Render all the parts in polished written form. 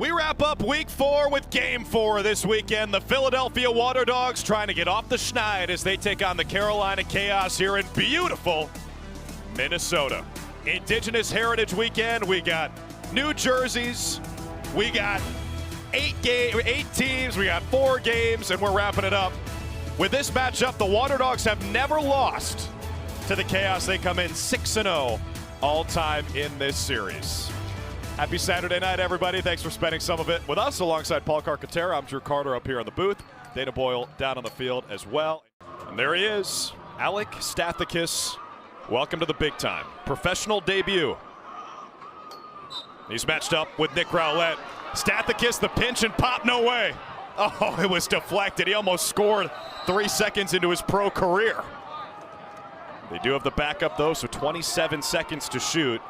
We wrap up week 4 with game 4 this weekend. The Philadelphia Waterdogs trying to get off the schneid as they take on the Carolina Chaos here in beautiful Minnesota. Indigenous Heritage Weekend. We got new jerseys. We got 8 teams. We got 4 games, and we're wrapping it up. With this matchup, the Waterdogs have never lost to the Chaos. They come in 6-0 all-time in this series. Happy Saturday night, everybody. Thanks for spending some of it with us alongside Paul Carcaterra. I'm Drew Carter up here in the booth. Dana Boyle down on the field as well. And there he is, Alec Stathakis. Welcome to the big time. Professional debut. He's matched up with Nick Rowlett. Stathakis, the pinch and pop, no way. Oh, it was deflected. He almost scored 3 seconds into his pro career. They do have the backup, though, so 27 seconds to shoot.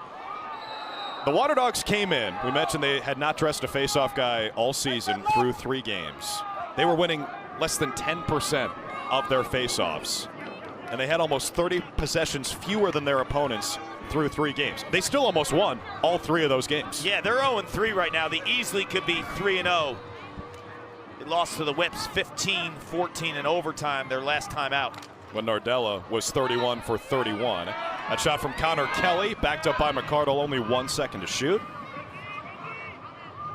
The Waterdogs came in. We mentioned they had not dressed a face-off guy all season through 3 games. They were winning less than 10% of their face-offs. And they had almost 30 possessions fewer than their opponents through 3 games. They still almost won all 3 of those games. Yeah, they're 0-3 right now. They easily could be 3-0. They lost to the Whips 15-14 in overtime their last time out. When Nardella was 31 for 31. That shot from Connor Kelly, backed up by McCardle, only 1 second to shoot.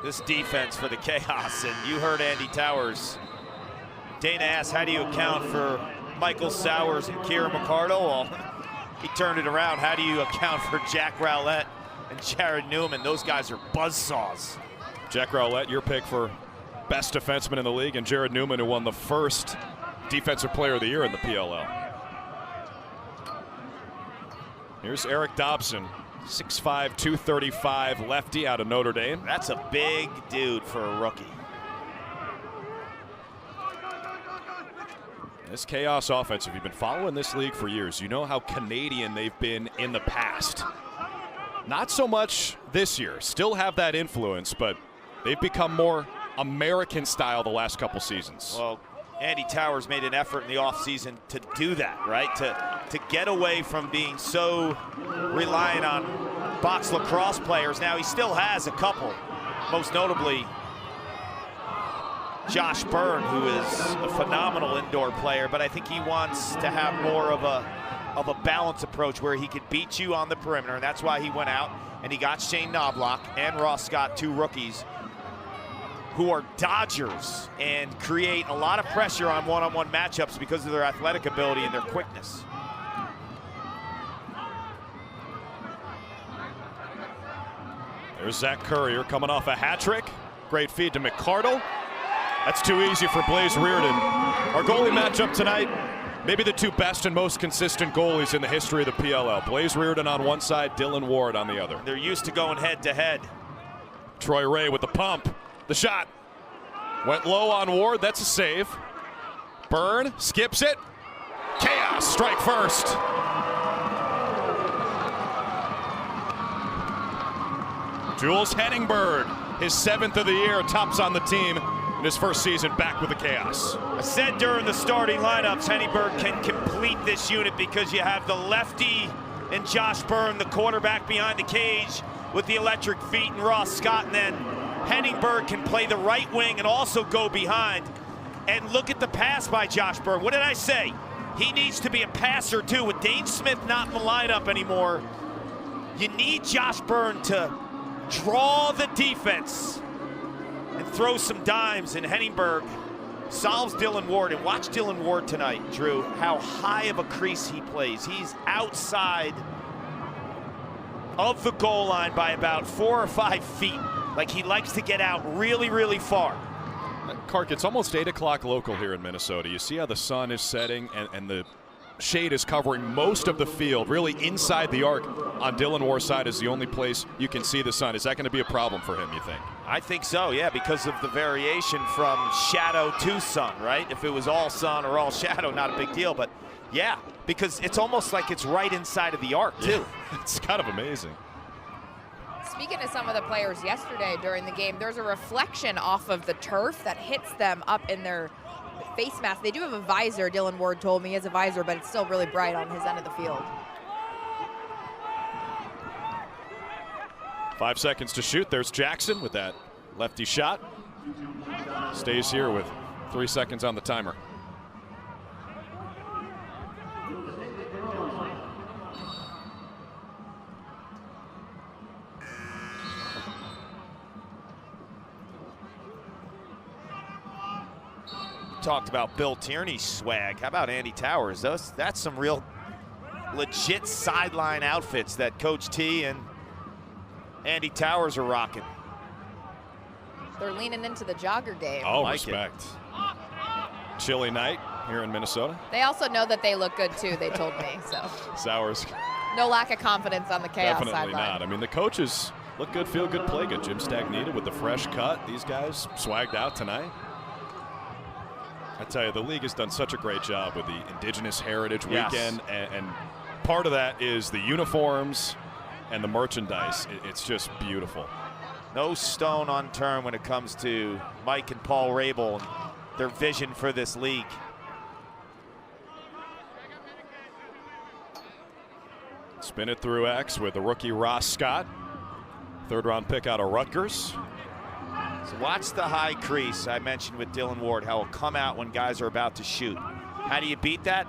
This defense for the Chaos, and you heard Andy Towers. Dana asked, how do you account for Michael Sowers and Kieran McCardle? Well, he turned it around. How do you account for Jack Rowlett and Jared Newman? Those guys are buzzsaws. Jack Rowlett, your pick for best defenseman in the league, and Jared Newman, who won the first Defensive Player of the Year in the PLL. Here's Eric Dobson, 6'5", 235 lefty out of Notre Dame. That's a big dude for a rookie. This Chaos offense, if you've been following this league for years, you know how Canadian they've been in the past. Not so much this year. Still have that influence, but they've become more American style the last couple seasons. Well, Andy Towers made an effort in the offseason to do that, right? To get away from being so reliant on box lacrosse players. Now, he still has a couple, most notably Josh Byrne, who is a phenomenal indoor player, but I think he wants to have more of a balanced approach where he could beat you on the perimeter, and that's why he went out and he got Shane Knobloch and Ross Scott, 2 rookies, who are Dodgers and create a lot of pressure on one-on-one matchups because of their athletic ability and their quickness. There's Zach Currier coming off a hat trick. Great feed to McCardle. That's too easy for Blaze Reardon. Our goalie matchup tonight, maybe the 2 best and most consistent goalies in the history of the PLL. Blaze Reardon on one side, Dylan Ward on the other. They're used to going head-to-head. Troy Ray with the pump. The shot went low on Ward. That's a save. Byrne skips it. Chaos strike first. Jules Henningberg, his 7th of the year, tops on the team in his first season back with the Chaos. I said during the starting lineups, Henningberg can complete this unit because you have the lefty and Josh Byrne, the quarterback behind the cage with the electric feet, and Ross Scott, and then Henningberg can play the right wing and also go behind. And look at the pass by Josh Byrne. What did I say? He needs to be a passer too. With Dane Smith not in the lineup anymore, you need Josh Byrne to draw the defense and throw some dimes, and Henningberg solves Dylan Ward. And watch Dylan Ward tonight, Drew, how high of a crease he plays. He's outside of the goal line by about 4 or 5 feet. Like, he likes to get out really, really far. Kark, it's almost 8 o'clock local here in Minnesota. You see how the sun is setting and the shade is covering most of the field. Really inside the arc on Dylan Ward's side is the only place you can see the sun. Is that going to be a problem for him, you think? I think so, yeah, because of the variation from shadow to sun, right? If it was all sun or all shadow, not a big deal. But, yeah, because it's almost like it's right inside of the arc, too. Yeah, it's kind of amazing. Speaking to some of the players yesterday during the game, there's a reflection off of the turf that hits them up in their face mask. They do have a visor, Dylan Ward told me. He has a visor, but it's still really bright on his end of the field. 5 seconds to shoot. There's Jackson with that Lefty shot. Stays here with 3 seconds on the timer. Talked about Bill Tierney's swag. How about Andy Towers? That's some real legit sideline outfits that Coach T and Andy Towers are rocking. They're leaning into the jogger game. Oh, like respect. Chilly night here in Minnesota. They also know that they look good too, they told me. So Sowers. no lack of confidence on the chaos Definitely sideline. not. I mean, the coaches look good, feel good, play good. Jim Stagnita with the fresh cut. These guys swagged out tonight. I tell you, the league has done such a great job with the Indigenous Heritage Weekend, and part of that is the uniforms and the merchandise. It's just beautiful. No stone unturned when it comes to Mike and Paul Rabel and their vision for this league. Spin it through X with the rookie Ross Scott. Third-round pick out of Rutgers. So watch the high crease I mentioned with Dylan Ward, how it'll come out when guys are about to shoot. How do you beat that?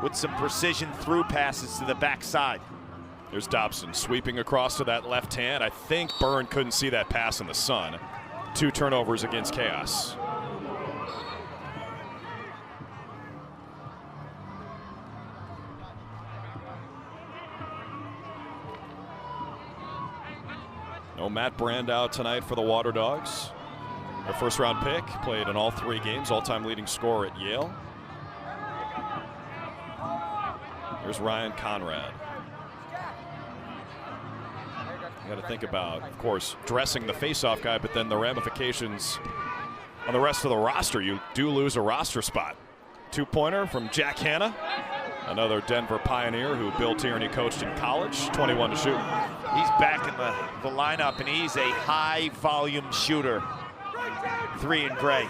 With some precision through passes to the backside. There's Dobson sweeping across to that left hand. I think Byrne couldn't see that pass in the sun. 2 turnovers against Chaos. No Matt Brandow tonight for the Waterdogs. Their first-round pick, played in all 3 games, all-time leading scorer at Yale. Here's Ryan Conrad. You got to think about, of course, dressing the face-off guy, but then the ramifications on the rest of the roster. You do lose a roster spot. 2-pointer from Jack Hanna, another Denver Pioneer who Bill Tierney coached in college, 21 to shoot. He's back in the lineup, and he's a high-volume shooter. 3 in gray.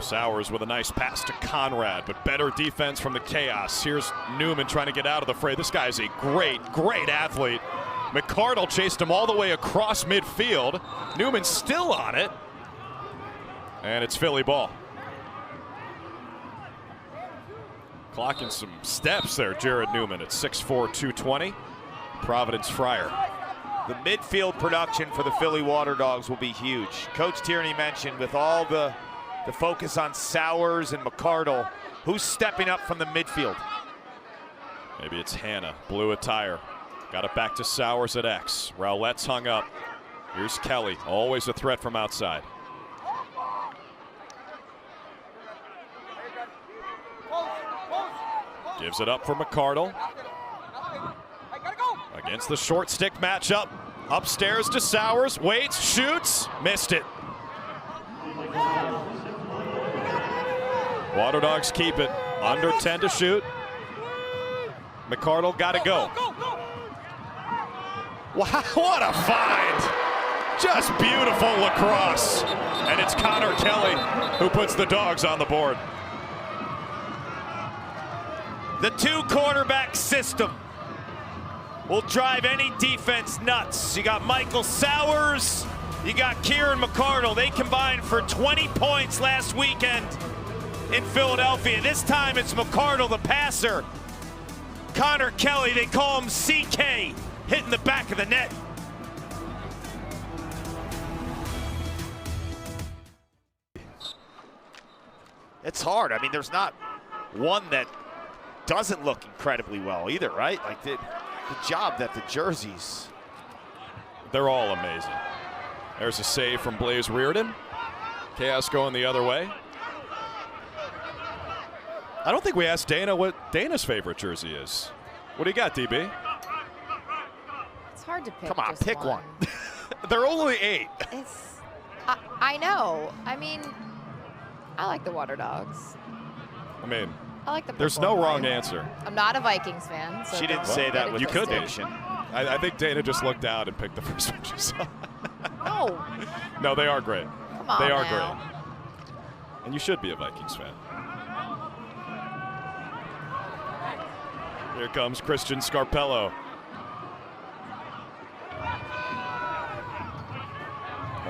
Sowers with a nice pass to Conrad, but better defense from the Chaos. Here's Newman trying to get out of the fray. This guy's a great, great athlete. McCardle chased him all the way across midfield. Newman still on it. And it's Philly ball. Clocking some steps there, Jared Newman at 6'4", 220. Providence Friar. The midfield production for the Philly Waterdogs will be huge. Coach Tierney mentioned with all the focus on Sowers and McCardle, who's stepping up from the midfield? Maybe it's Hanna, blue attire. Got it back to Sowers at X. Rowlett's hung up. Here's Kelly, always a threat from outside. Gives it up for McCardle. Against the short stick matchup. Upstairs to Sowers, waits, shoots, missed it. Waterdogs keep it, under 10 to shoot. McCardle got to go. Wow, what a find. Just beautiful lacrosse. And it's Connor Kelly who puts the Dogs on the board. The 2-quarterback system will drive any defense nuts. You got Michael Sowers, you got Kieran McCardle. They combined for 20 points last weekend in Philadelphia. This time it's McCardle, the passer. Connor Kelly, they call him CK, hitting the back of the net. It's hard. I mean, there's not one that doesn't look incredibly well either, right? Like the job that the jerseys. They're all amazing. There's a save from Blaze Reardon. Chaos going the other way. I don't think we asked Dana what Dana's favorite jersey is. What do you got, DB? It's hard to pick. Come on, just pick one. There are only 8. I know. I mean, I like the Waterdogs. I mean, I like the there's purple no and wrong white. answer. I'm not a Vikings fan. So She didn't don't say get that it with You could, twisted. Dana. I think Dana just looked out and picked the first one she saw. No. No, they are great. Come on They are now. great. And you should be a Vikings fan. Here comes Christian Scarpello.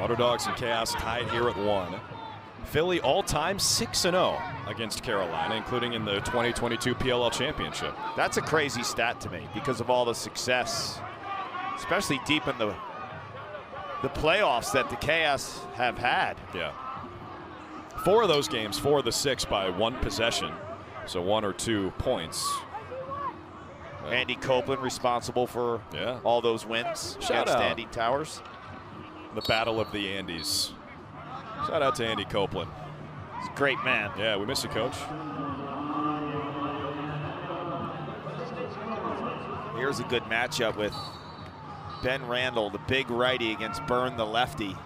Waterdogs and Chaos tied here at 1. Philly all-time 6-0 against Carolina, including in the 2022 PLL championship. That's a crazy stat to me because of all the success, especially deep in the playoffs that the Chaos have had. Yeah. 4 of those games, 4 of the 6 by 1 possession, so 1 or 2 points. Andy Copeland responsible for all those wins Shout against out. Andy Towers. The Battle of the Andes. Shout out to Andy Copeland. He's a great man. Yeah, we miss you, Coach. Here's a good matchup with Ben Randall, the big righty, against Byrne, the lefty.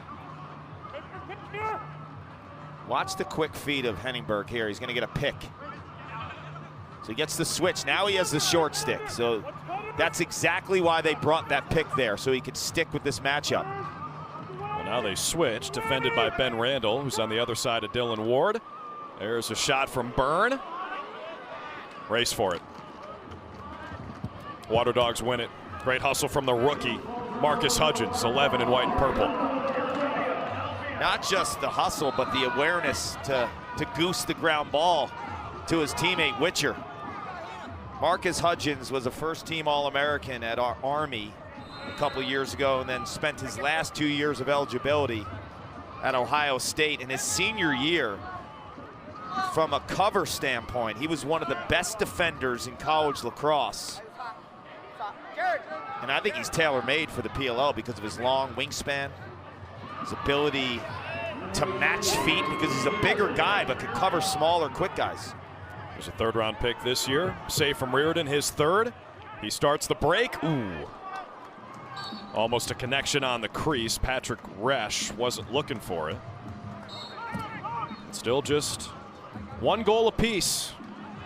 Watch the quick feet of Henningberg here. He's going to get a pick. So he gets the switch. Now he has the short stick. So that's exactly why they brought that pick there, so he could stick with this matchup. Well, now they switch, defended by Ben Randall, who's on the other side of Dylan Ward. There's a shot from Byrne. Race for it. Waterdogs win it. Great hustle from the rookie, Marcus Hudgens, 11 in white and purple. Not just the hustle, but the awareness to goose the ground ball to his teammate Witcher. Marcus Hudgens was a first-team All-American at our Army a couple years ago, and then spent his last 2 years of eligibility at Ohio State. In his senior year, from a cover standpoint, he was one of the best defenders in college lacrosse. And I think he's tailor-made for the PLL because of his long wingspan, his ability to match feet, because he's a bigger guy but can cover smaller, quick guys. There's a third-round pick this year. Save from Reardon, his third. He starts the break. Ooh. Almost a connection on the crease. Patrick Resch wasn't looking for it. Still just 1 goal apiece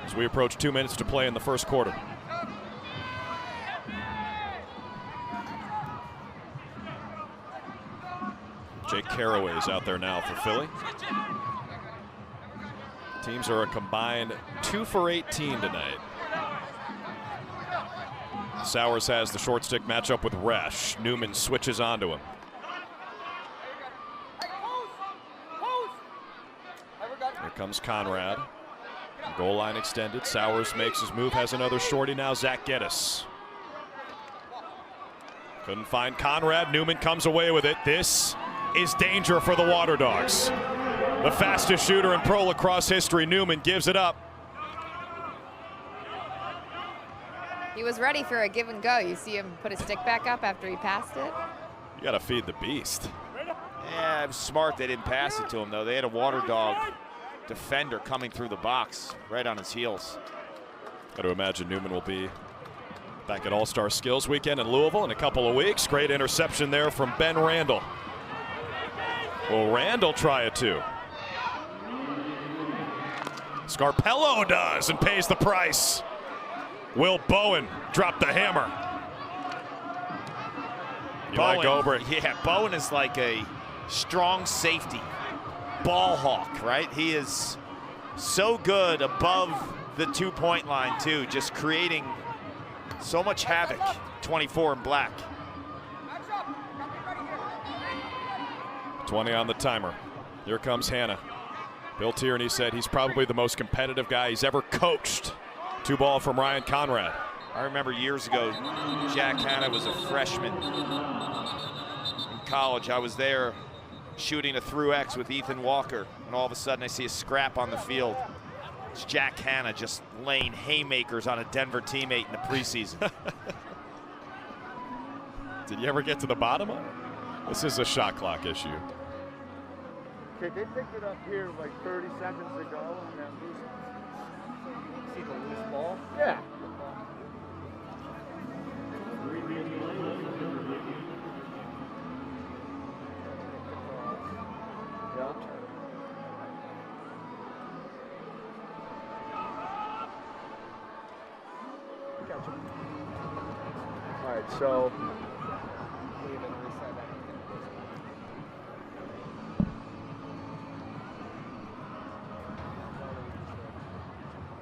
as we approach 2 minutes to play in the first quarter. Jake Caraway's out there now for Philly. Teams are a combined 2 for 18 tonight. Sowers has the short stick matchup with Resch. Newman switches onto him. Here comes Conrad. Goal line extended. Sowers makes his move, has another shorty now. Zach Geddes. Couldn't find Conrad. Newman comes away with it. This is danger for the Waterdogs. The fastest shooter in pro lacrosse history, Newman, gives it up. He was ready for a give and go. You see him put his stick back up after he passed it. You got to feed the beast. Yeah, it was smart they didn't pass it to him, though. They had a Waterdog defender coming through the box right on his heels. Got to imagine Newman will be back at All-Star Skills Weekend in Louisville in a couple of weeks. Great interception there from Ben Randall. Will Randall try it too? Scarpello does and pays the price. Will Bowen drop the hammer? Bowen, yeah, Bowen is like a strong safety, ball hawk, right? He is so good above the 2-point line too, just creating so much havoc. 24 in black. 20 on the timer. Here comes Hanna. Bill Tierney said he's probably the most competitive guy he's ever coached. 2 ball from Ryan Conrad. I remember years ago, Jack Hanna was a freshman in college. I was there shooting a through X with Ethan Walker, and all of a sudden I see a scrap on the field. It's Jack Hanna just laying haymakers on a Denver teammate in the preseason. Did you ever get to the bottom of it? This is a shot clock issue. Okay, they picked it up here like 30 seconds ago on that loose. See the loose ball? Yeah. Gotcha. All right, so.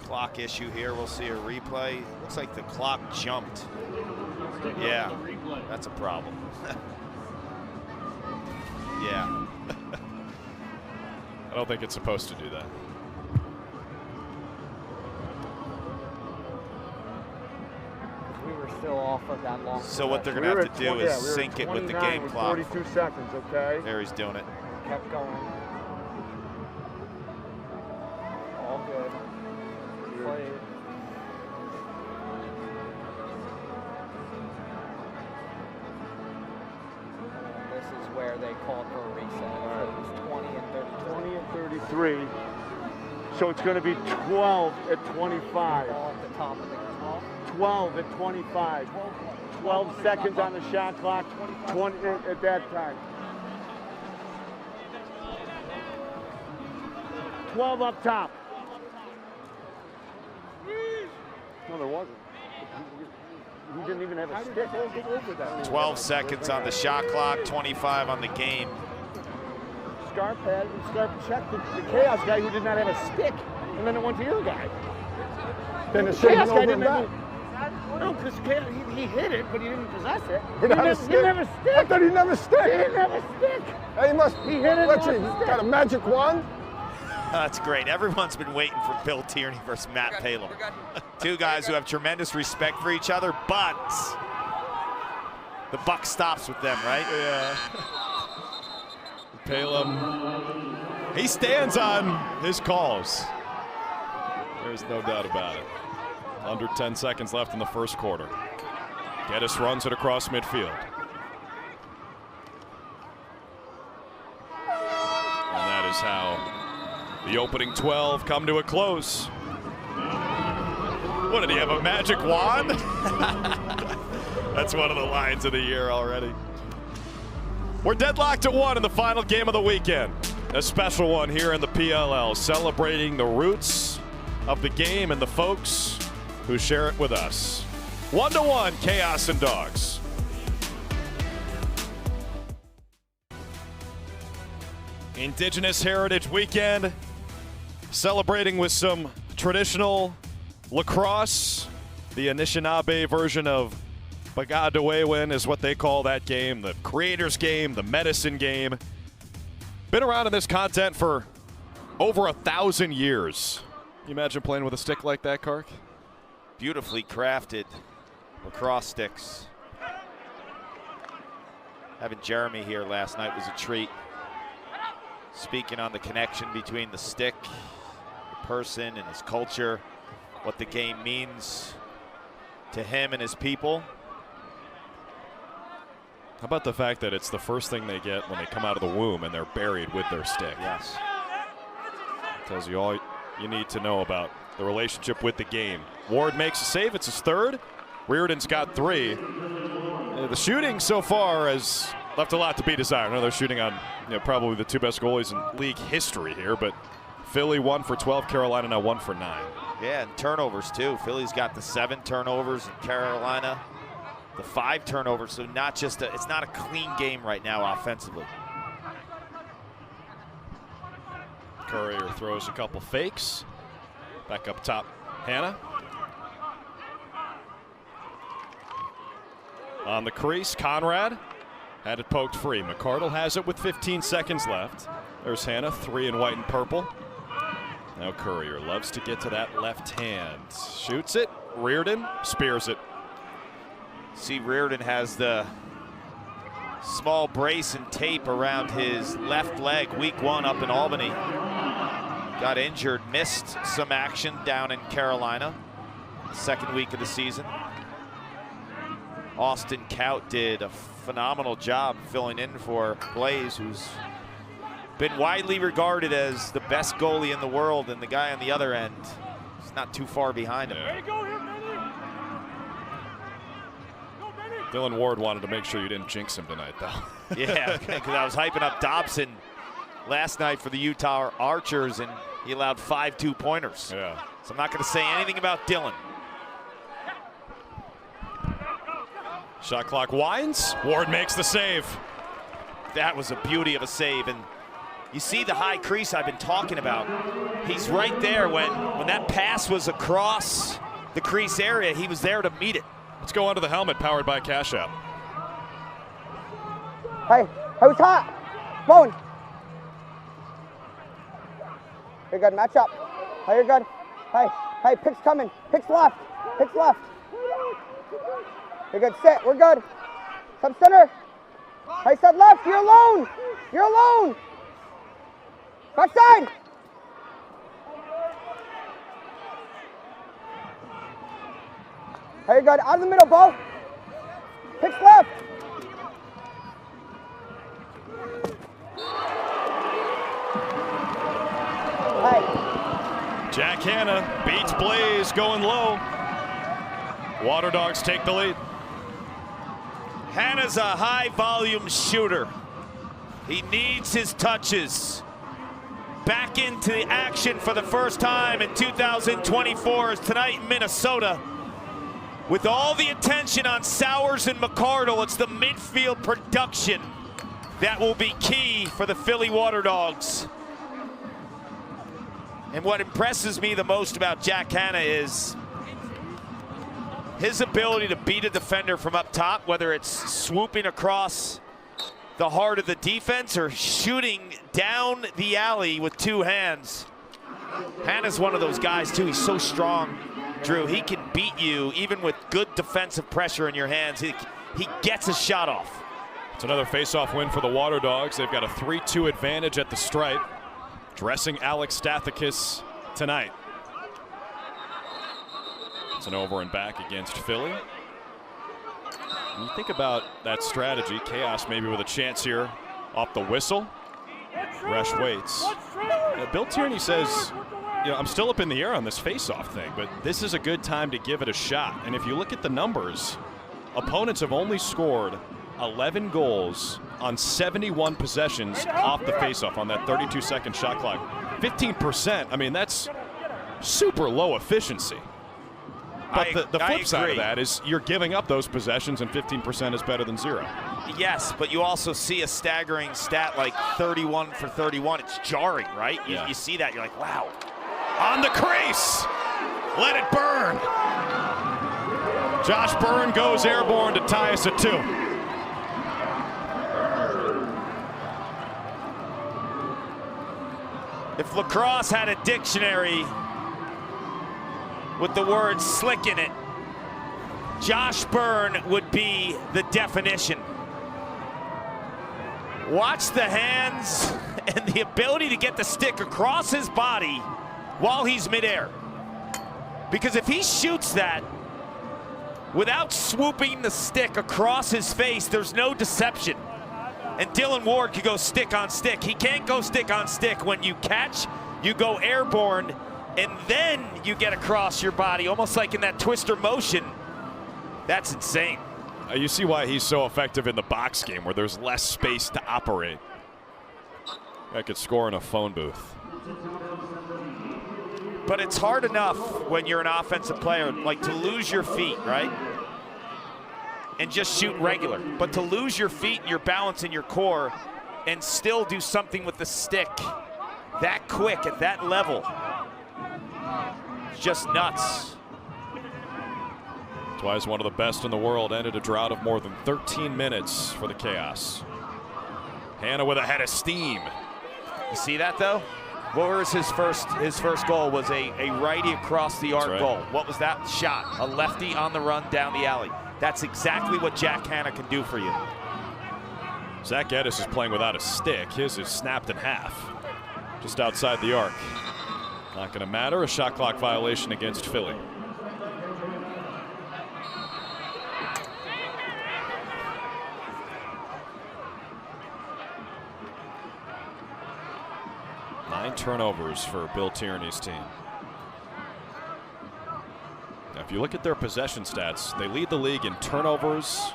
Clock issue here. We'll see a replay. Looks like the clock jumped. Yeah, that's a problem. Yeah. I don't think it's supposed to do that. We were still off of that long. So what they're going to have to do is sync it with the game clock. 42 seconds, okay? There he's doing it. Kept going. All good. Played. And this is where they called for a reset. So it was 20 and 33. 20 and 33. So it's going to be 12 at 25. Ball at the top of the 12 at 25. 12 seconds on the shot clock. 20 at that time. 12 up top. No, there wasn't. He didn't even have a stick. 12 seconds on the shot clock, 25 on the game. Scarp checked the Chaos guy who did not have a stick, and then it went to your guy. Then the Chaos guy didn't have no, because he hit it, but he didn't possess it. He didn't have a stick. I thought he never stick. He didn't have a stick. He must. He hit it. Let's see. Got a magic wand. That's great. Everyone's been waiting for Bill Tierney versus Matt Palum. Two guys who have tremendous respect for each other, but the buck stops with them, right? Yeah. Palum, he stands on his calls. There's no doubt about it. Under 10 seconds left in the first quarter. Geddes runs it across midfield. And that is how the opening 12 come to a close. What, did he have a magic wand? That's one of the lines of the year already. We're deadlocked at 1 in the final game of the weekend. A special one here in the PLL, celebrating the roots of the game and the folks who share it with us. 1-1, Chaos and Dogs. Indigenous Heritage Weekend, celebrating with some traditional lacrosse. The Anishinaabe version of Bagadawewin is what they call that game, the creator's game, the medicine game. Been around in this content for over 1,000 years. Can you imagine playing with a stick like that, Kark? Beautifully crafted lacrosse sticks. Having Jeremy here last night was a treat. Speaking on the connection between the stick, the person, and his culture, what the game means to him and his people. How about the fact that it's the first thing they get when they come out of the womb and they're buried with their stick? Yes. Tells you all you need to know about the relationship with the game. Ward makes a save. It's his third. Reardon's got 3. The shooting so far has left a lot to be desired. I know they're shooting on probably the 2 best goalies in league history here, but Philly 1 for 12, Carolina now 1 for 9. Yeah, and turnovers too. Philly's got the 7 turnovers, and Carolina the 5 turnovers. So not just it's not a clean game right now offensively. Courier throws a couple fakes. Back up top, Hannah. On the crease, Conrad had it poked free. McCardle has it with 15 seconds left. There's Hannah, 3 in white and purple. Now Courier loves to get to that left hand. Shoots it, Reardon spears it. See, Reardon has the small brace and tape around his left leg, week 1 up in Albany. Got injured, missed some action down in Carolina, second week of the season. Austin Kaut did a phenomenal job filling in for Blaze, who's been widely regarded as the best goalie in the world, and the guy on the other end is not too far behind him. Dylan Ward wanted to make sure you didn't jinx him tonight, though. Yeah, because I was hyping up Dobson last night for the Utah Archers, and he allowed 5 2-pointers. Yeah. So I'm not going to say anything about Dylan. Shot clock winds. Ward makes the save. That was a beauty of a save, and you see the high crease I've been talking about. He's right there when that pass was across the crease area. He was there to meet it. Let's go under the helmet, powered by Cash App. Hey, who's hot? Bone. You're good. Match up. Hey, you're good. Hey, picks coming. Picks left. Picks left. You're good. Sit. We're good. Some center. Hey, set left. You're alone. You're alone. Backside. Hey, you're good. Out of the middle, Bo. Picks left. Hey. Jack Hanna beats Blaze going low. Waterdogs take the lead. Hanna's a high volume shooter. He needs his touches. Back into the action for the first time in 2024 is tonight in Minnesota. With all the attention on Sowers and McCardle, it's the midfield production that will be key for the Philly Waterdogs. And what impresses me the most about Jack Hanna is his ability to beat a defender from up top, whether it's swooping across the heart of the defense or shooting down the alley with two hands. Hanna's one of those guys too. He's so strong, Drew. He can beat you even with good defensive pressure in your hands. He gets a shot off. It's another face-off win for the Waterdogs. They've got a 3-2 advantage at the stripe, dressing Alex Stathakis tonight. It's an over and back against Philly. When you think about that strategy, Chaos maybe with a chance here off the whistle. Resch waits. Bill Tierney says, you know, I'm still up in the air on this face-off thing, but this is a good time to give it a shot. And if you look at the numbers, opponents have only scored 11 goals on 71 possessions off the face-off on that 32-second shot clock. 15%, I mean, that's super low efficiency. But the flip side of that is you're giving up those possessions, and 15% is better than 0. Yes, but you also see a staggering stat like 31 for 31. It's jarring, right? You see that, you're like, wow. On the crease, let it burn. Josh Byrne goes airborne to tie us at 2. If Lacrosse had a dictionary with the word slick in it, Josh Byrne would be the definition. Watch the hands and the ability to get the stick across his body while he's midair. Because if he shoots that without swooping the stick across his face, there's no deception. And Dylan Ward could go stick on stick. He can't go stick on stick. When you catch, you go airborne, and then you get across your body, almost like in that twister motion. That's insane. You see why he's so effective in the box game, where there's less space to operate. I could score in a phone booth. But it's hard enough when you're an offensive player, like to lose your feet, right? And just shoot regular. But to lose your feet, your balance, and your core, and still do something with the stick that quick at that level, it's just nuts. That's why he's one of the best in the world. Ended a drought of more than 13 minutes for the Chaos. Hanna with a head of steam. You see that though? What was his first goal was a righty across the arc goal. What was that shot? A lefty on the run down the alley. That's exactly what Jack Hanna can do for you. Zach Geddes is playing without a stick. His is snapped in half, just outside the arc. Not going to matter. A shot clock violation against Philly. Nine turnovers for Bill Tierney's team. Now, if you look at their possession stats, they lead the league in turnovers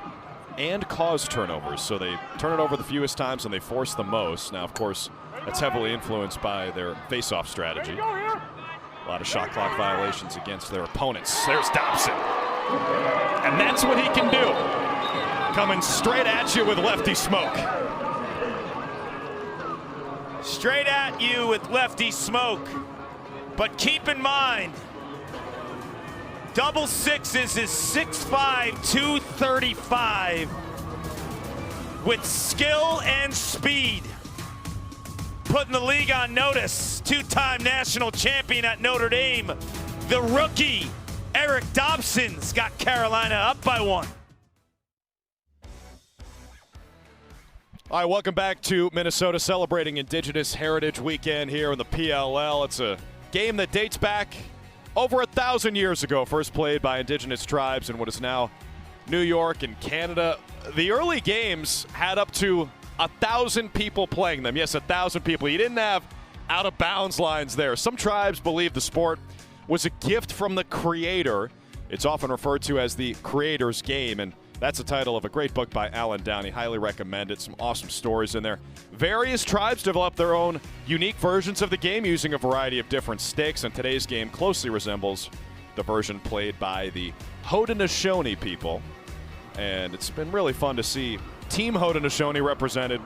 and caused turnovers. So they turn it over the fewest times and they force the most. Now, of course, that's heavily influenced by their face-off strategy. A lot of shot clock violations against their opponents. There's Dobson. And that's what he can do. Coming straight at you with lefty smoke. Straight at you with lefty smoke. But keep in mind, double sixes is 6'5", 235 with skill and speed. putting the league on notice. Two-time national champion at Notre Dame. The rookie, Eric Dobson's got Carolina up by 1. All right, welcome back to Minnesota, celebrating Indigenous Heritage Weekend here in the PLL. It's a game that dates back over 1,000 years ago, first played by Indigenous tribes in what is now New York and Canada. The early games had up to 1,000 people playing them. Yes, 1,000 people. You didn't have out-of-bounds lines there. Some tribes believe the sport was a gift from the creator. It's often referred to as the creator's game, and that's the title of a great book by Alan Downey. Highly recommend it. Some awesome stories in there. Various tribes developed their own unique versions of the game using a variety of different sticks, and today's game closely resembles the version played by the Haudenosaunee people. And it's been really fun to see Team Haudenosaunee represented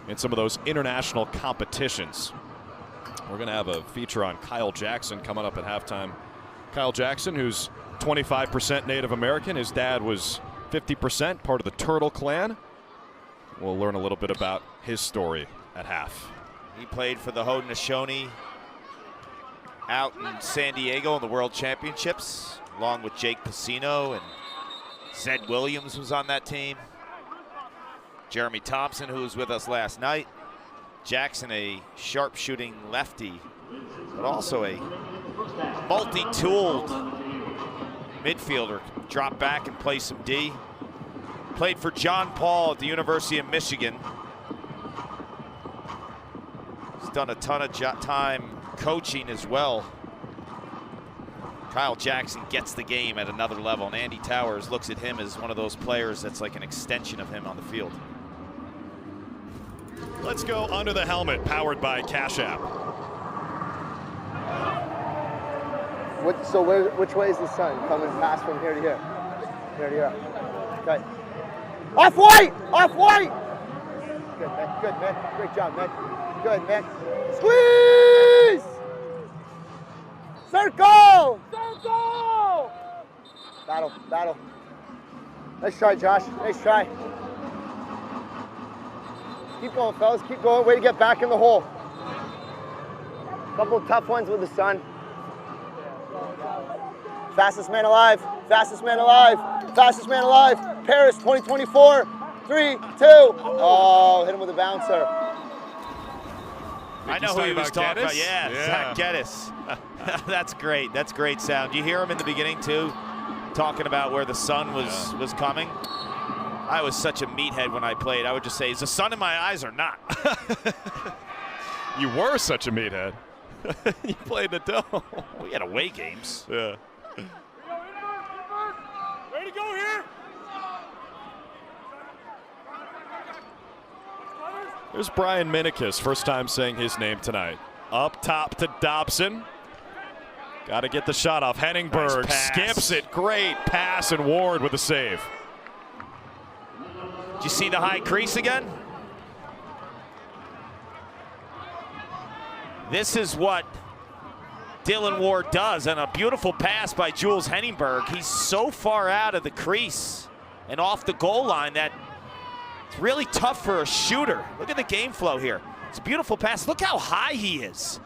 in some of those international competitions. We're going to have a feature on Kyle Jackson coming up at halftime. Kyle Jackson, who's 25% Native American. His dad was 50%, part of the Turtle Clan. We'll learn a little bit about his story at half. He played for the Haudenosaunee out in San Diego in the World Championships, along with Jake Pacino, and Zed Williams was on that team. Jeremy Thompson, who was with us last night. Jackson, a sharpshooting lefty, but also a multi-tooled midfielder. Drop back and play some D. Played for John Paul at the University of Michigan. He's done a ton of time coaching as well. Kyle Jackson gets the game at another level, and Andy Towers looks at him as one of those players that's like an extension of him on the field. Let's go under the helmet, powered by Cash App. Which way is the sun coming past from here to here? Here to here. Okay. Off white! Off white! Good, man. Good, man. Great job, man. Good, man. Squeeze! Circle! Circle! Battle, battle. Nice try, Josh. Nice try. Keep going, fellas. Keep going. Way to get back in the hole. Couple of tough ones with the sun. Fastest man alive. Fastest man alive. Fastest man alive. Paris 2024. 3, 2. Oh, hit him with a bouncer. I know who he was talking about. Yeah, yeah. Zach Geddes. That's great. That's great sound. You hear him in the beginning too, talking about where the sun was coming. I was such a meathead when I played. I would just say, is the sun in my eyes or not? You were such a meathead. You played the dome. We had away games. Yeah. Ready to go here? There's Brian Minikis, first time saying his name tonight. Up top to Dobson. Got to get the shot off. Henningberg Nice skips it. Great pass, and Ward with a save. Did you see the high crease again? This is what Dylan Ward does, and a beautiful pass by Jules Henningberg. He's so far out of the crease and off the goal line that it's really tough for a shooter. Look at the game flow here. It's a beautiful pass. Look how high he is.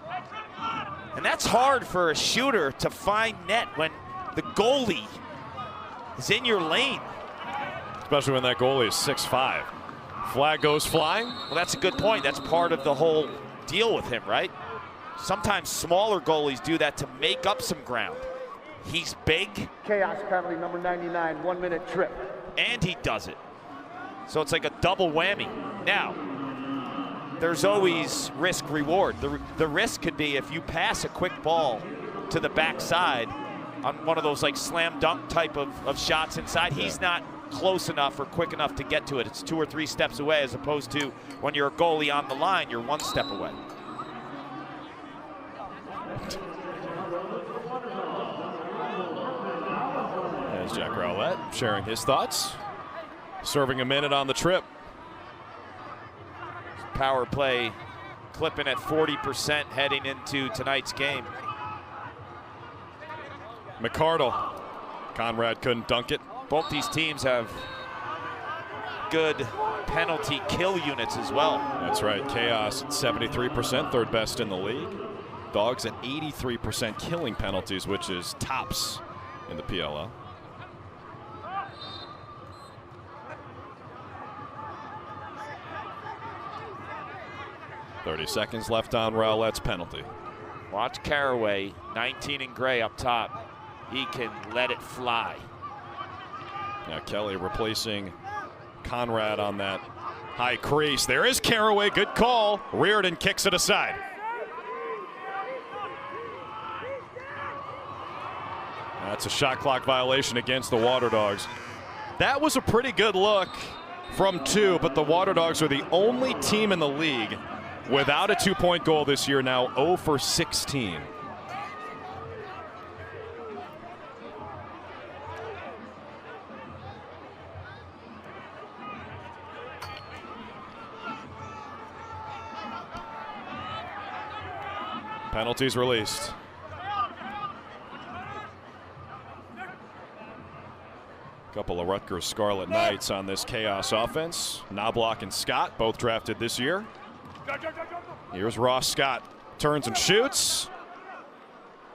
And that's hard for a shooter to find net when the goalie is in your lane. Especially when that goalie is 6'5". Flag goes flying. Well, that's a good point. That's part of the whole deal with him, right? Sometimes smaller goalies do that to make up some ground. He's big. Chaos penalty number 99, 1 minute trip. And he does it. So it's like a double whammy. Now, there's always risk reward. The risk could be if you pass a quick ball to the backside on one of those like slam dunk type of shots inside, he's not close enough or quick enough to get to it. It's 2 or 3 steps away, as opposed to when you're a goalie on the line, you're 1 step away. There's Jack Rowlett sharing his thoughts. Serving a minute on the trip. Power play clipping at 40% heading into tonight's game. McCardle. Conrad couldn't dunk it. Both these teams have good penalty kill units as well. That's right. Chaos at 73%, third best in the league. Dogs at 83% killing penalties, which is tops in the PLL. .30 seconds left on Rowlett's penalty. Watch Caraway, 19 in gray up top. He can let it fly. Now Kelly replacing Conrad on that high crease. There is Caraway, good call. Reardon kicks it aside. That's a shot clock violation against the Waterdogs. That was a pretty good look from 2, but the Waterdogs are the only team in the league without a 2-point goal this year, now 0 for 16. Penalties released. Couple of Rutgers Scarlet Knights on this Chaos offense. Knobloch and Scott, both drafted this year. Here's Ross Scott, turns and shoots.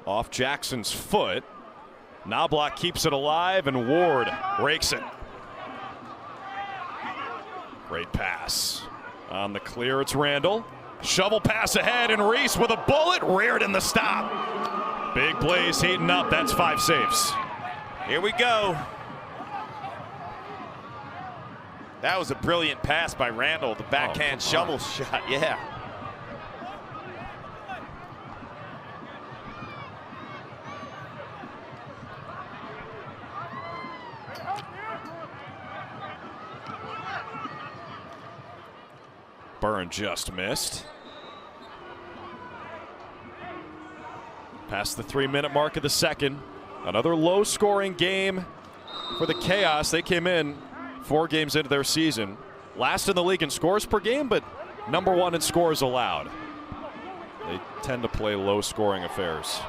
Off Jackson's foot. Knobloch keeps it alive, and Ward rakes it. Great pass. On the clear, it's Randall. Shovel pass ahead, and Reese with a bullet. Reardon the stop. Big Blaze heating up. That's 5 saves. Here we go. That was a brilliant pass by Randall. The backhand shovel shot, yeah. Byrne just missed. Past the 3-minute mark of the second. Another low-scoring game for the Chaos. They came in 4 games into their season. Last in the league in scores per game, but #1 in scores allowed. They tend to play low-scoring affairs.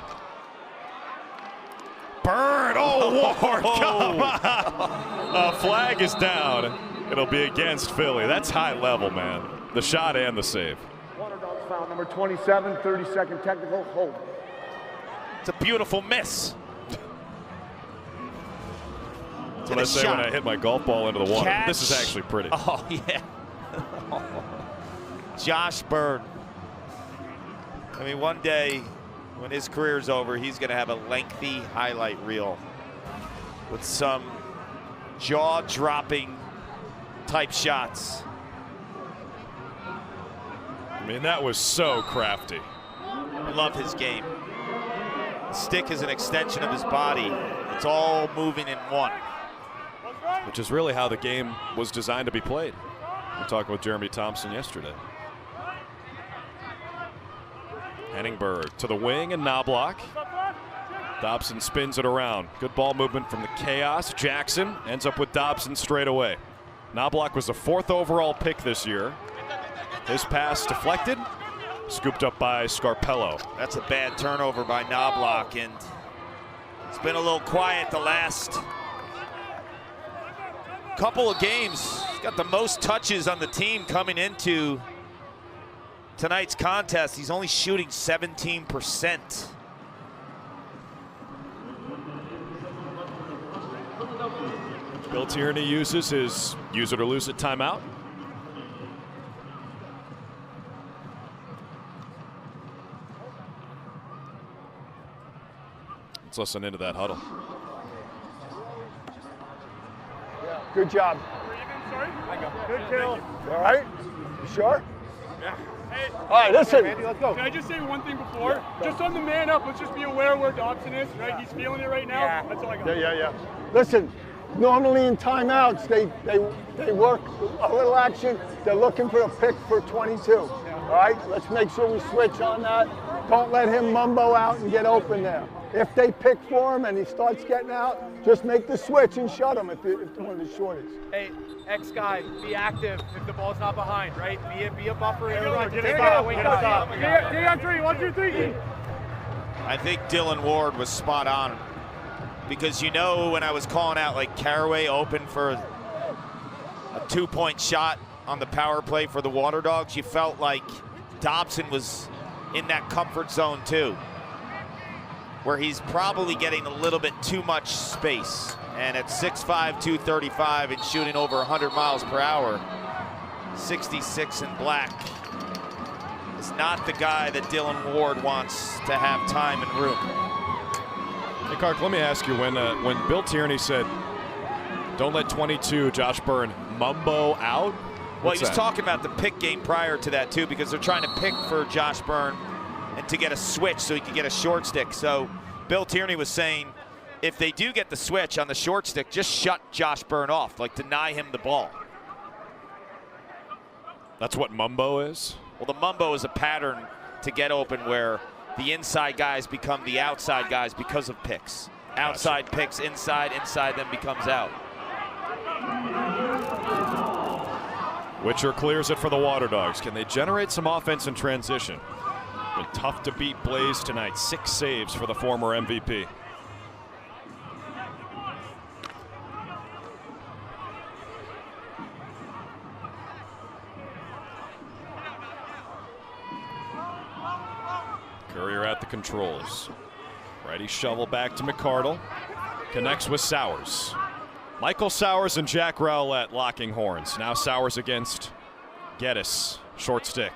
Byrne! Oh, Ward, come on! A flag is down. It'll be against Philly. That's high level, man. The shot and the save. Waterdogs foul number 27, 30-second technical hold. It's a beautiful miss. That's what I say when I hit my golf ball into the water. Catch. This is actually pretty. Oh, yeah. Josh Byrne. I mean, one day when his career's over, he's going to have a lengthy highlight reel with some jaw-dropping type shots. I mean, that was so crafty. I love his game. The stick is an extension of his body. It's all moving in one. Which is really how the game was designed to be played. We talked with Jeremy Thompson yesterday. Henningberg to the wing and Knobloch. Dobson spins it around. Good ball movement from the Chaos. Jackson ends up with Dobson straight away. Knobloch was the 4th overall pick this year. His pass deflected, scooped up by Scarpello. That's a bad turnover by Knobloch, and it's been a little quiet the last couple of games. He's got the most touches on the team coming into tonight's contest. He's only shooting 17%. Bill Tierney uses his use it or lose it timeout. Let's listen into that huddle. Good job. Good kill. All right? You sure? Yeah. Hey, all right, listen. Andy, let's go. Can I just say one thing before? Yeah, just on the man up, let's just be aware where Dobson is, right? Yeah. He's feeling it right now. Yeah. That's all I got. Yeah. Listen, normally in timeouts, they work a little action. They're looking for a pick for 22. Yeah. All right? Let's make sure we switch on that. Don't let him mumbo out and get open there. If they pick for him and he starts getting out, just make the switch and shut him if one of the shorties. Hey, X guy, be active if the ball's not behind, right? Be a buffer in front. Get it up. Dig on 3, 1, 2, 3. I think Dylan Ward was spot on, because you know when I was calling out like Caraway open for a 2-point shot on the power play for the Waterdogs. You felt like Dobson was in that comfort zone too, where he's probably getting a little bit too much space. And at 6'5", 235 and shooting over 100 miles per hour, 66 in black, is not the guy that Dylan Ward wants to have time and room. Hey, Clark, let me ask you, when Bill Tierney said, don't let 22 Josh Byrne mumbo out? Well, he was talking about the pick game prior to that too, because they're trying to pick for Josh Byrne and to get a switch so he could get a short stick. So Bill Tierney was saying, if they do get the switch on the short stick, just shut Josh Byrne off, like deny him the ball. That's what mumbo is? Well, the mumbo is a pattern to get open where the inside guys become the outside guys because of picks. Outside picks, inside then becomes out. Witcher clears it for the Waterdogs. Can they generate some offense in transition? Been tough to beat Blaze tonight. 6 saves for the former MVP. Courier at the controls. Righty shovel back to McCardle. Connects with Sowers. Michael Sowers and Jack Rowlett locking horns. Now Sowers against Geddes. Short stick.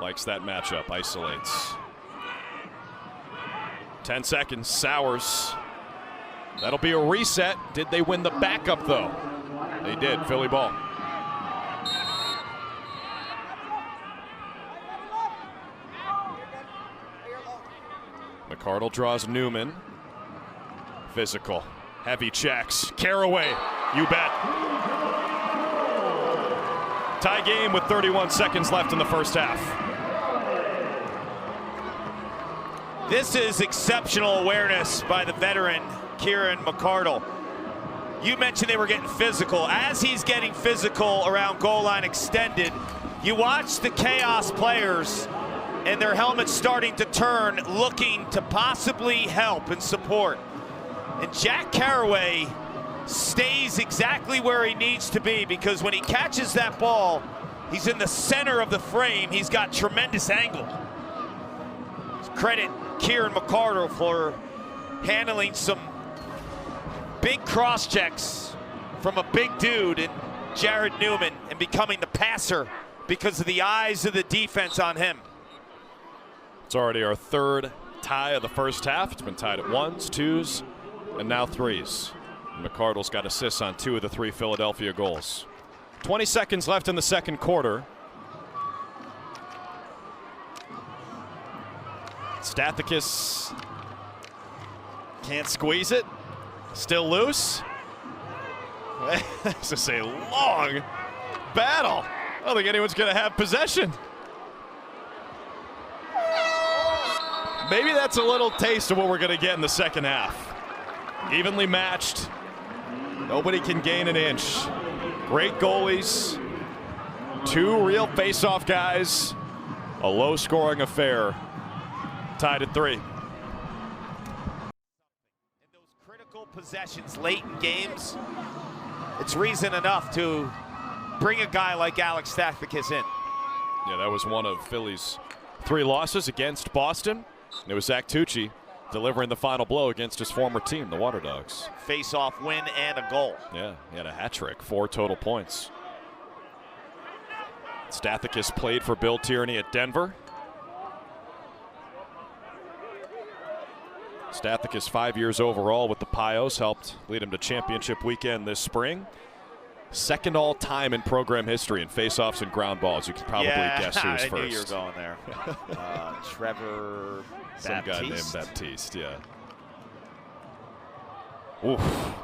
Likes that matchup. Isolates. 10 seconds. Sowers. That'll be a reset. Did they win the backup, though? They did. Philly ball. McCardle draws Newman. Physical. Heavy checks. Caraway. You bet. Tie game with 31 seconds left in the first half. This is exceptional awareness by the veteran, Kieran McCardle. You mentioned they were getting physical. As he's getting physical around goal line extended, you watch the Chaos players and their helmets starting to turn, looking to possibly help and support. And Jack Caraway stays exactly where he needs to be, because when he catches that ball, he's in the center of the frame. He's got tremendous angle. Credit Kieran McCardle for handling some big cross checks from a big dude in Jared Newman and becoming the passer because of the eyes of the defense on him. It's already our third tie of the first half. It's been tied at 1s, 2s, and now 3s. McCardle's got assists on 2 of the 3 Philadelphia goals. 20 seconds left in the second quarter. Stathakis can't squeeze it. Still loose. This is a long battle. I don't think anyone's going to have possession. Maybe that's a little taste of what we're going to get in the second half. Evenly matched. Nobody can gain an inch. Great goalies. 2 real face-off guys. A low-scoring affair. Tied at 3. In those critical possessions late in games, it's reason enough to bring a guy like Alex Stathakis in. Yeah, that was one of Philly's 3 losses against Boston. And it was Zach Tucci delivering the final blow against his former team, the Waterdogs. Face-off win and a goal. Yeah, he had a hat trick, 4 total points. Stathakis played for Bill Tierney at Denver. Stathakis 5 years overall with the Pios, helped lead him to championship weekend this spring. Second all-time in program history in face-offs and ground balls. You can probably guess who's first. I knew you were going there. Trevor Some Baptiste. guy named Baptiste, yeah. Oof.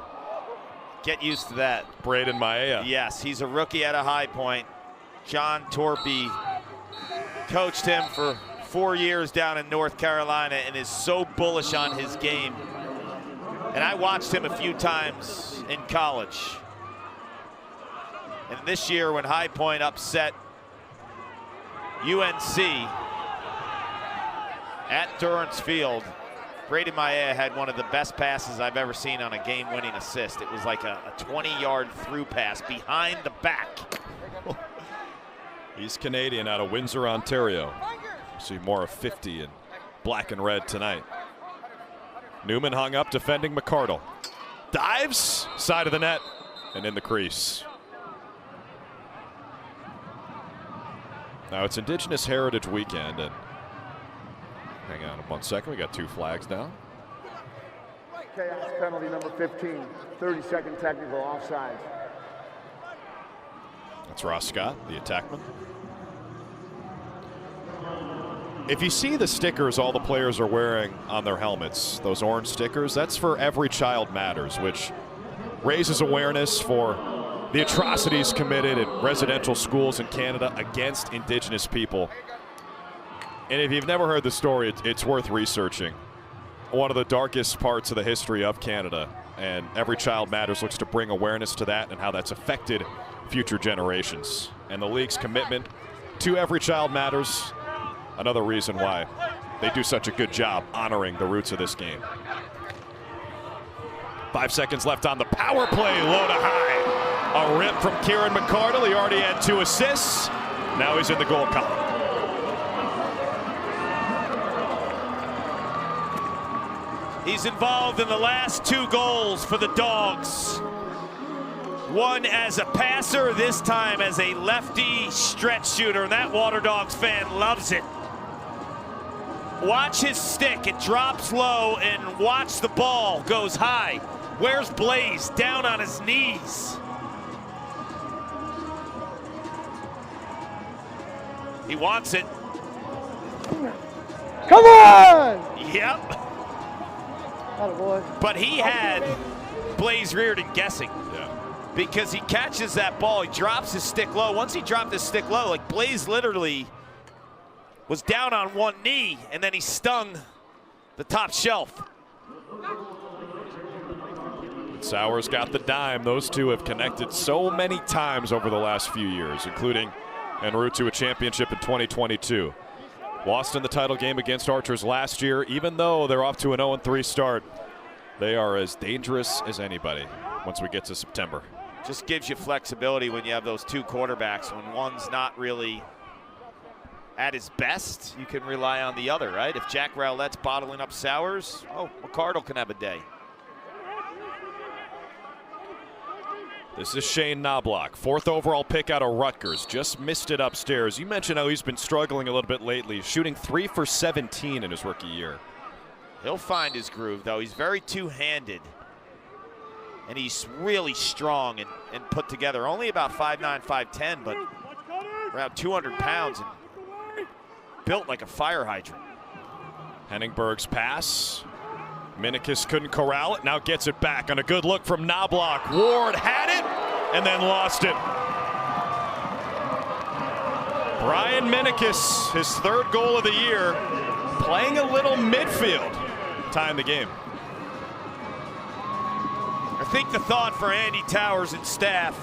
Get used to that. Braden Maea. Yes, he's a rookie at a high point. John Torpy coached him for 4 years down in North Carolina and is so bullish on his game. And I watched him a few times in college. And this year when High Point upset UNC at Durrance Field, Braden Maia had one of the best passes I've ever seen on a game-winning assist. It was like a 20-yard through pass behind the back. He's Canadian out of Windsor, Ontario. See more of 50 in black and red tonight. Newman hung up defending McCardle. Dives, side of the net, and in the crease. Now it's Indigenous Heritage Weekend, and hang on 1 second, we got 2 flags down. Chaos penalty number 15, 30-second technical offside. That's Ross Scott, the attackman. If you see the stickers all the players are wearing on their helmets, those orange stickers, that's for Every Child Matters, which raises awareness for the atrocities committed in residential schools in Canada against Indigenous people. And if you've never heard the story, it's worth researching. One of the darkest parts of the history of Canada, and Every Child Matters looks to bring awareness to that and how that's affected future generations. And the league's commitment to Every Child Matters, another reason why they do such a good job honoring the roots of this game. 5 seconds left on the power play, low to high. A rip from Kieran McCardle. He already had 2 assists. Now he's in the goal column. He's involved in the last 2 goals for the Dogs. One as a passer, this time as a lefty stretch shooter, and that Waterdogs fan loves it. Watch his stick, it drops low, and watch the ball goes high. Where's Blaze? Down on his knees. He wants it. Come on! Yep. Attaboy. But he had Blaze Reardon guessing. Yeah. Because he catches that ball, he drops his stick low. Once he dropped his stick low, like Blaze literally was down on one knee, and then he stung the top shelf. Sowers got the dime. Those two have connected so many times over the last few years, including en route to a championship in 2022. Lost in the title game against Archers last year. Even though they're off to an 0-3 start, they are as dangerous as anybody once we get to September. Just gives you flexibility when you have those 2 quarterbacks. When one's not really at his best, you can rely on the other, right? If Jack Rowlette's bottling up Sowers, oh, McCardle can have a day. This is Shane Knobloch, 4th overall pick out of Rutgers. Just missed it upstairs. You mentioned how he's been struggling a little bit lately, shooting 3 for 17 in his rookie year. He'll find his groove, though. He's very two-handed. And he's really strong and put together. Only about 5'9", 5'10", but around 200 pounds and built like a fire hydrant. Henningberg's pass. Minikis couldn't corral it, now gets it back on a good look from Knobloch. Ward had it and then lost it. Brian Minikis, his 3rd goal of the year, playing a little midfield. Tying the game. I think the thought for Andy Towers and staff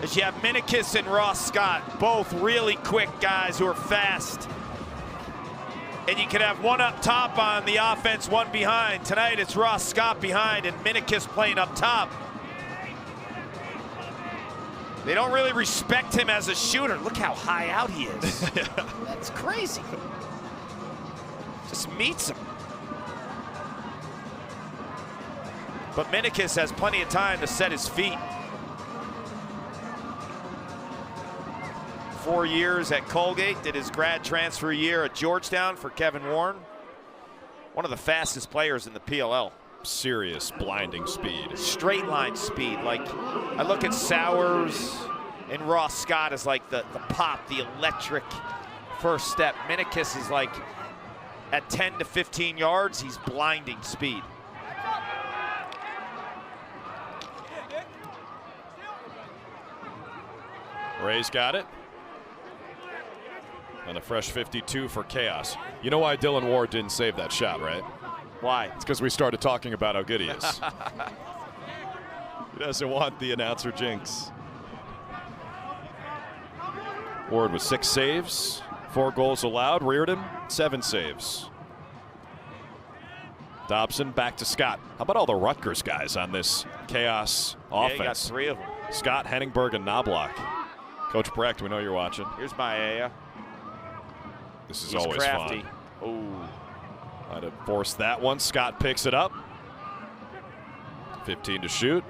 is you have Minikis and Ross Scott, both really quick guys who are fast. And you can have one up top on the offense, one behind. Tonight it's Ross Scott behind and Minikis playing up top. They don't really respect him as a shooter. Look how high out he is. That's crazy. Just meets him. But Minikis has plenty of time to set his feet. 4 years at Colgate, did his grad transfer year at Georgetown for Kevin Warren. One of the fastest players in the PLL. Serious blinding speed. Straight line speed. Like, I look at Sowers and Ross Scott as like the pop, the electric first step. Minikis is like at 10 to 15 yards, he's blinding speed. Ray's got it. And a fresh 52 for Chaos. You know why Dylan Ward didn't save that shot, right? Why? It's because we started talking about how good he is. He doesn't want the announcer jinx. Ward with 6 saves, 4 goals allowed. Reardon, 7 saves. Dobson back to Scott. How about all the Rutgers guys on this Chaos offense? Yeah, you got 3 of them. Scott, Henningberg, and Knobloch. Coach Brecht, we know you're watching. Here's Maia. This is He's always crafty. fun. Oh. Might have forced that one. Scott picks it up. 15 to shoot.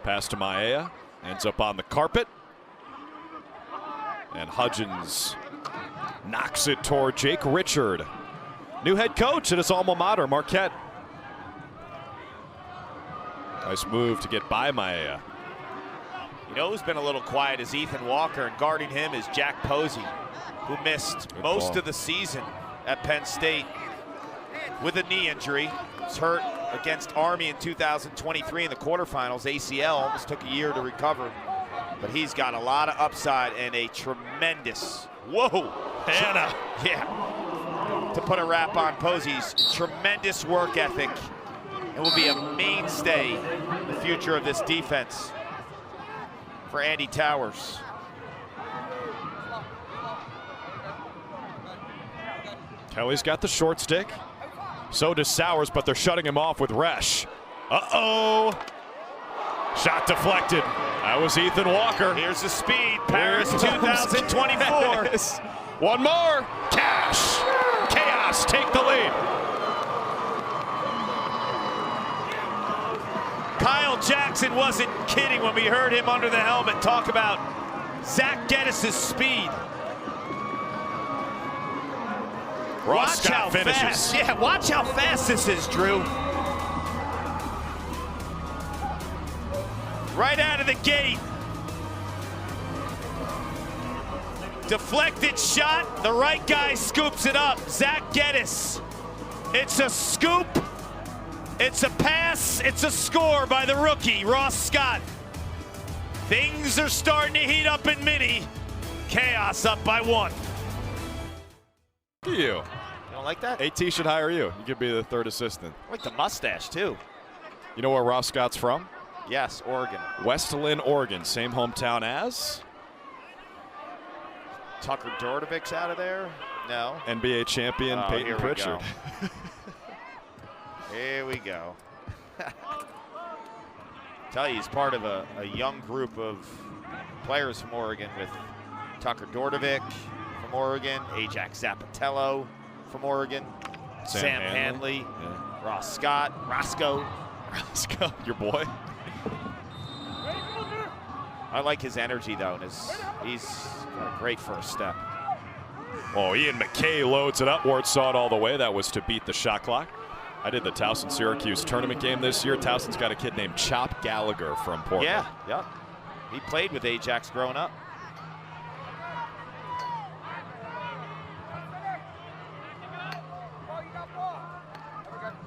Pass to Maia. Ends up on the carpet. And Hudgens knocks it toward Jake Richard. New head coach at his alma mater, Marquette. Nice move to get by Maia. You know who's been a little quiet is Ethan Walker, and guarding him is Jack Posey, who missed most of the season at Penn State with a knee injury. Was hurt against Army in 2023 in the quarterfinals. ACL, almost took a year to recover. But he's got a lot of upside and a tremendous, whoa, Hannah. Yeah. To put a wrap on Posey's tremendous work ethic, and will be a mainstay in the future of this defense for Andy Towers. Kelly's got the short stick. So does Sowers, but they're shutting him off with Resch. Uh-oh. Shot deflected. That was Ethan Walker. Here's the speed. Paris 2024. One more. Cash. Chaos take the lead. Kyle Jackson wasn't kidding when we heard him under the helmet talk about Zach Geddes' speed. Ross Watch how finishes. fast. Yeah, watch how fast this is, Drew. Right out of the gate. Deflected shot. The right guy scoops it up. Zach Geddes. It's a scoop. It's a pass. It's a score by the rookie, Ross Scott. Things are starting to heat up in Mini. Chaos up by 1. Look at you. You don't like that? AT should hire you. You could be the 3rd assistant. I like the mustache, too. You know where Ross Scott's from? Yes, Oregon. West Lynn, Oregon. Same hometown as? Tucker Dortovic's out of there? No. NBA champion Peyton here Pritchard. Here we go. Tell you, he's part of a young group of players from Oregon with Tucker Dortovic from Oregon, Ajax Zapatello from Oregon, Sam Hanley, Yeah. Ross Scott, Roscoe, your boy. I like his energy, though, and he's got a great first step. Oh, Ian McKay loads it up. Ward saw it all the way. That was to beat the shot clock. I did the Towson-Syracuse tournament game this year. Towson's got a kid named Chop Gallagher from Portland. Yeah. He played with Ajax growing up.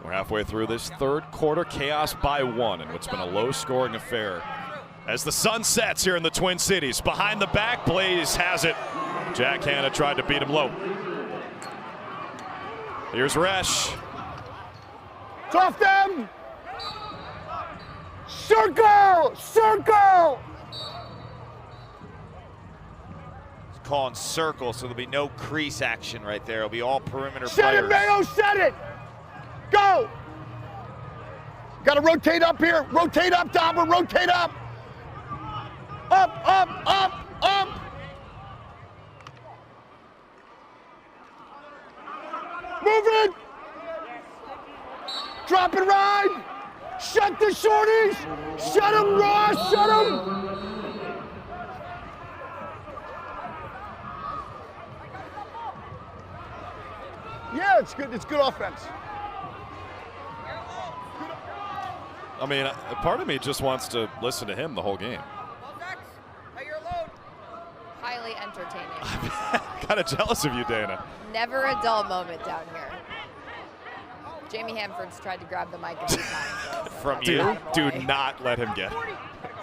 We're halfway through this 3rd quarter. Chaos by 1 in what's been a low-scoring affair. As the sun sets here in the Twin Cities. Behind the back, Blaze has it. Jack Hanna tried to beat him low. Here's Resch. It's off them! Circle! Circle! He's calling circle, so there'll be no crease action right there. It'll be all perimeter Set players. it, Mayo, set it! Go! Gotta rotate up here. Rotate up, Dobber, rotate up! Up, up, up, up! Move it! Drop and ride! Shut the shorties! Shut him, Ross! Shut him! Yeah, it's good. It's good offense. I mean, part of me just wants to listen to him the whole game. Highly entertaining. Kind of jealous of you, Dana. Never a dull moment down here. Jamie Hanford's tried to grab the mic a few times. From Dude, you? do not let him get it.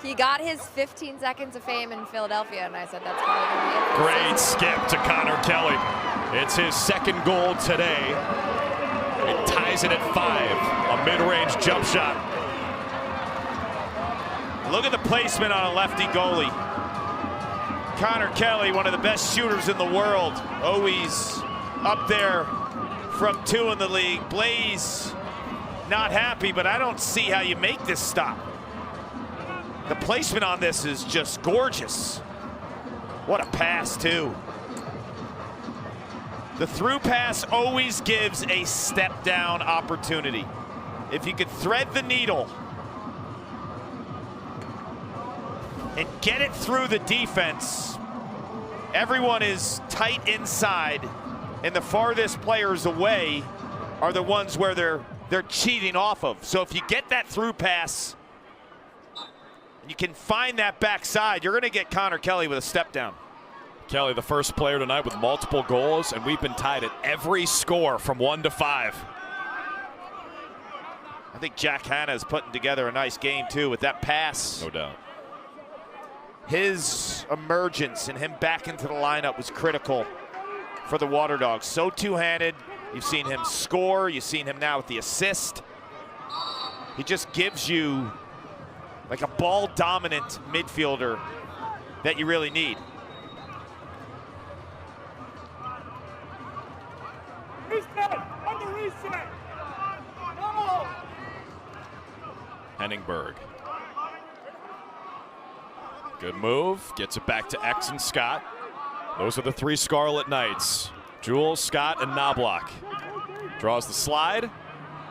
He got his 15 seconds of fame in Philadelphia, and I said that's probably going to be it for the Great season. skip to Connor Kelly. It's his 2nd goal today. It ties it at 5. A mid-range jump shot. Look at the placement on a lefty goalie. Connor Kelly, one of the best shooters in the world. Always up there from 2 in the league. Blaze not happy, but I don't see how you make this stop. The placement on this is just gorgeous. What a pass, too. The through pass always gives a step down opportunity. If you could thread the needle and get it through the defense, everyone is tight inside, and the farthest players away are the ones where they're cheating off of. So if you get that through pass, you can find that backside, you're gonna get Connor Kelly with a step down. Kelly, the first player tonight with multiple goals, and we've been tied at every score from 1 to 5. I think Jack Hanna is putting together a nice game too with that pass. No doubt. His emergence and him back into the lineup was critical for the Waterdogs. So two-handed. You've seen him score. You've seen him now with the assist. He just gives you like a ball-dominant midfielder that you really need. Reset! On the reset! No! Henningberg. Good move. Gets it back to X and Scott. Those are the 3 Scarlet Knights. Jules, Scott, and Knobloch. Draws the slide.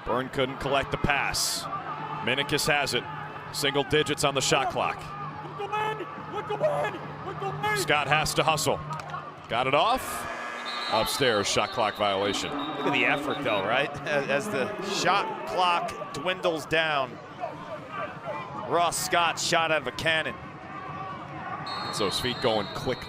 Byrne couldn't collect the pass. Minikis has it. Single digits on the shot clock. Scott has to hustle. Got it off. Upstairs, shot clock violation. Look at the effort though, right? As the shot clock dwindles down, Ross Scott shot out of a cannon. So his feet going quickly.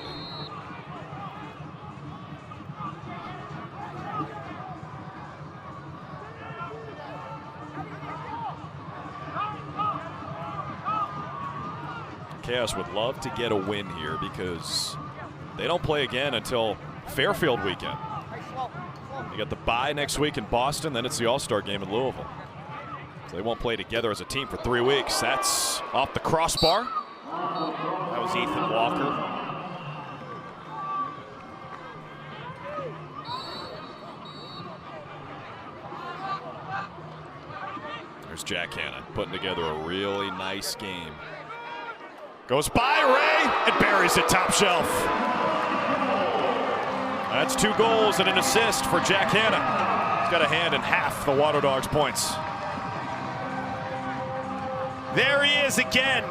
Chaos would love to get a win here because they don't play again until Fairfield weekend. You got the bye next week in Boston, then it's the All-Star game in Louisville. So they won't play together as a team for 3 weeks. That's off the crossbar. That was Ethan Walker. There's Jack Hanna putting together a really nice game. Goes by Ray and buries it top shelf. That's 2 goals and an assist for Jack Hanna. He's got a hand in half the Waterdogs points. There he is again.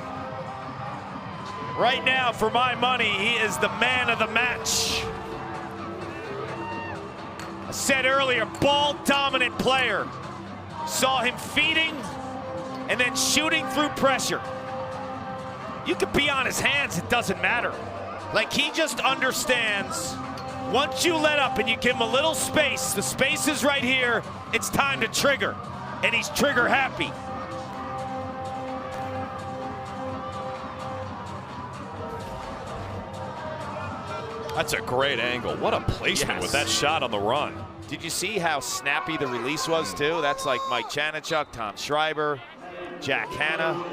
Right now, for my money, he is the man of the match. I said earlier, ball-dominant player. Saw him feeding and then shooting through pressure. You could be on his hands, it doesn't matter. Like, he just understands, once you let up and you give him a little space, the space is right here, it's time to trigger. And he's trigger happy. That's a great angle. What a placement with that shot on the run. Did you see how snappy the release was too? That's like Mike Chanichuk, Tom Schreiber, Jack Hanna.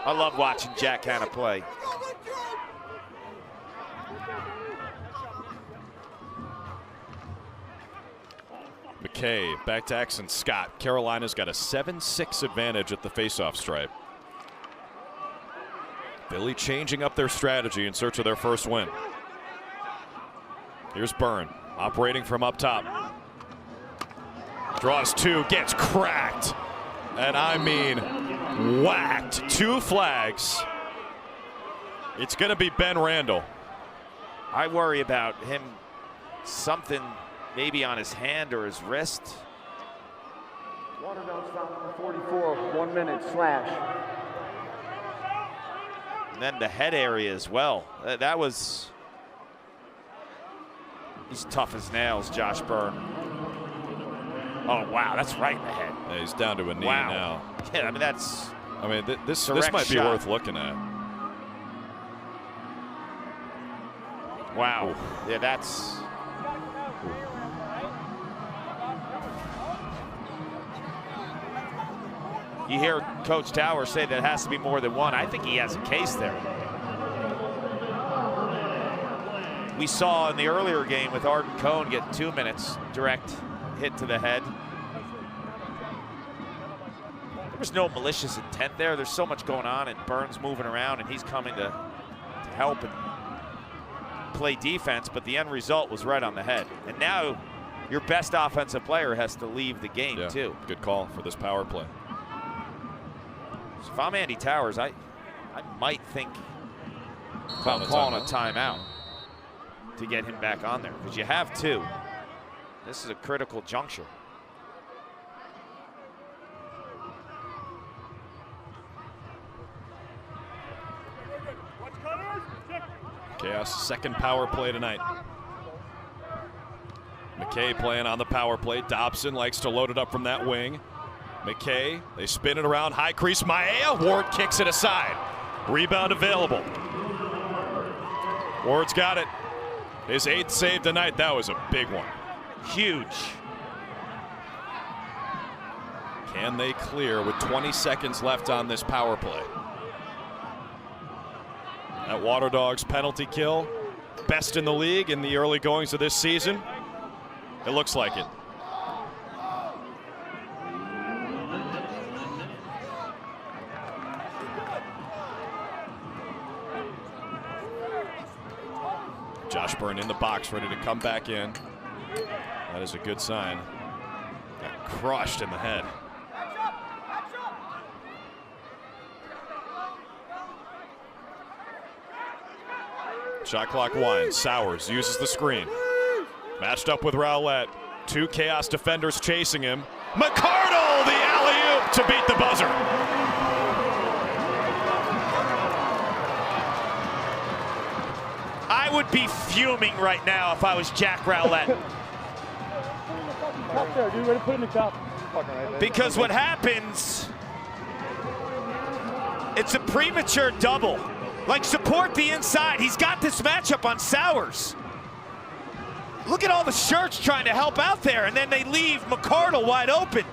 I love watching Jack Hanna play. McKay back to X and Scott. Carolina's got a 7-6 advantage at the faceoff stripe. Philly changing up their strategy in search of their first win. Here's Byrne operating from up top. Draws 2, gets cracked. And I mean whacked. 2 flags. It's going to be Ben Randall. I worry about him, something maybe on his hand or his wrist. Waterdogs foul number 44, 1 minute slash. And then the head area as well. That was, he's tough as nails, Josh Byrne. Oh, wow, that's right in the head. Yeah, he's down to a knee now. Yeah, I mean, that's... I mean, this might be shot. worth looking at. Wow. Yeah, that's... You hear Coach Tower say that it has to be more than one. I think he has a case there. we saw in the earlier game with Arden Cohn getting 2 minutes, direct hit to the head. There was no malicious intent there. There's so much going on, and Burns moving around, and he's coming to help and play defense, but the end result was right on the head. And now your best offensive player has to leave the game, too. Good call for this power play. So if I'm Andy Towers, I might think about calling a timeout to get him back on there, because you have 2. This is a critical juncture. Chaos second power play tonight. McKay playing on the power play. Dobson likes to load it up from that wing. McKay, they spin it around, high crease, Maea. Ward kicks it aside. Rebound available. Ward's got it. His 8th save tonight. That was a big one. Huge. Can they clear with 20 seconds left on this power play? That Waterdogs penalty kill, best in the league in the early goings of this season. It looks like it. Josh Byrne in the box, ready to come back in. That is a good sign. Got crushed in the head. Shot clock winds. Sowers uses the screen. Matched up with Rowlett. 2 Chaos defenders chasing him. McCardle, the alley-oop to beat the buzzer. I would be fuming right now if I was Jack Rowlett. Because what happens, it's a premature double. Like, support the inside. He's got this matchup on Sowers. Look at all the shirts trying to help out there, and then they leave McCardle wide open.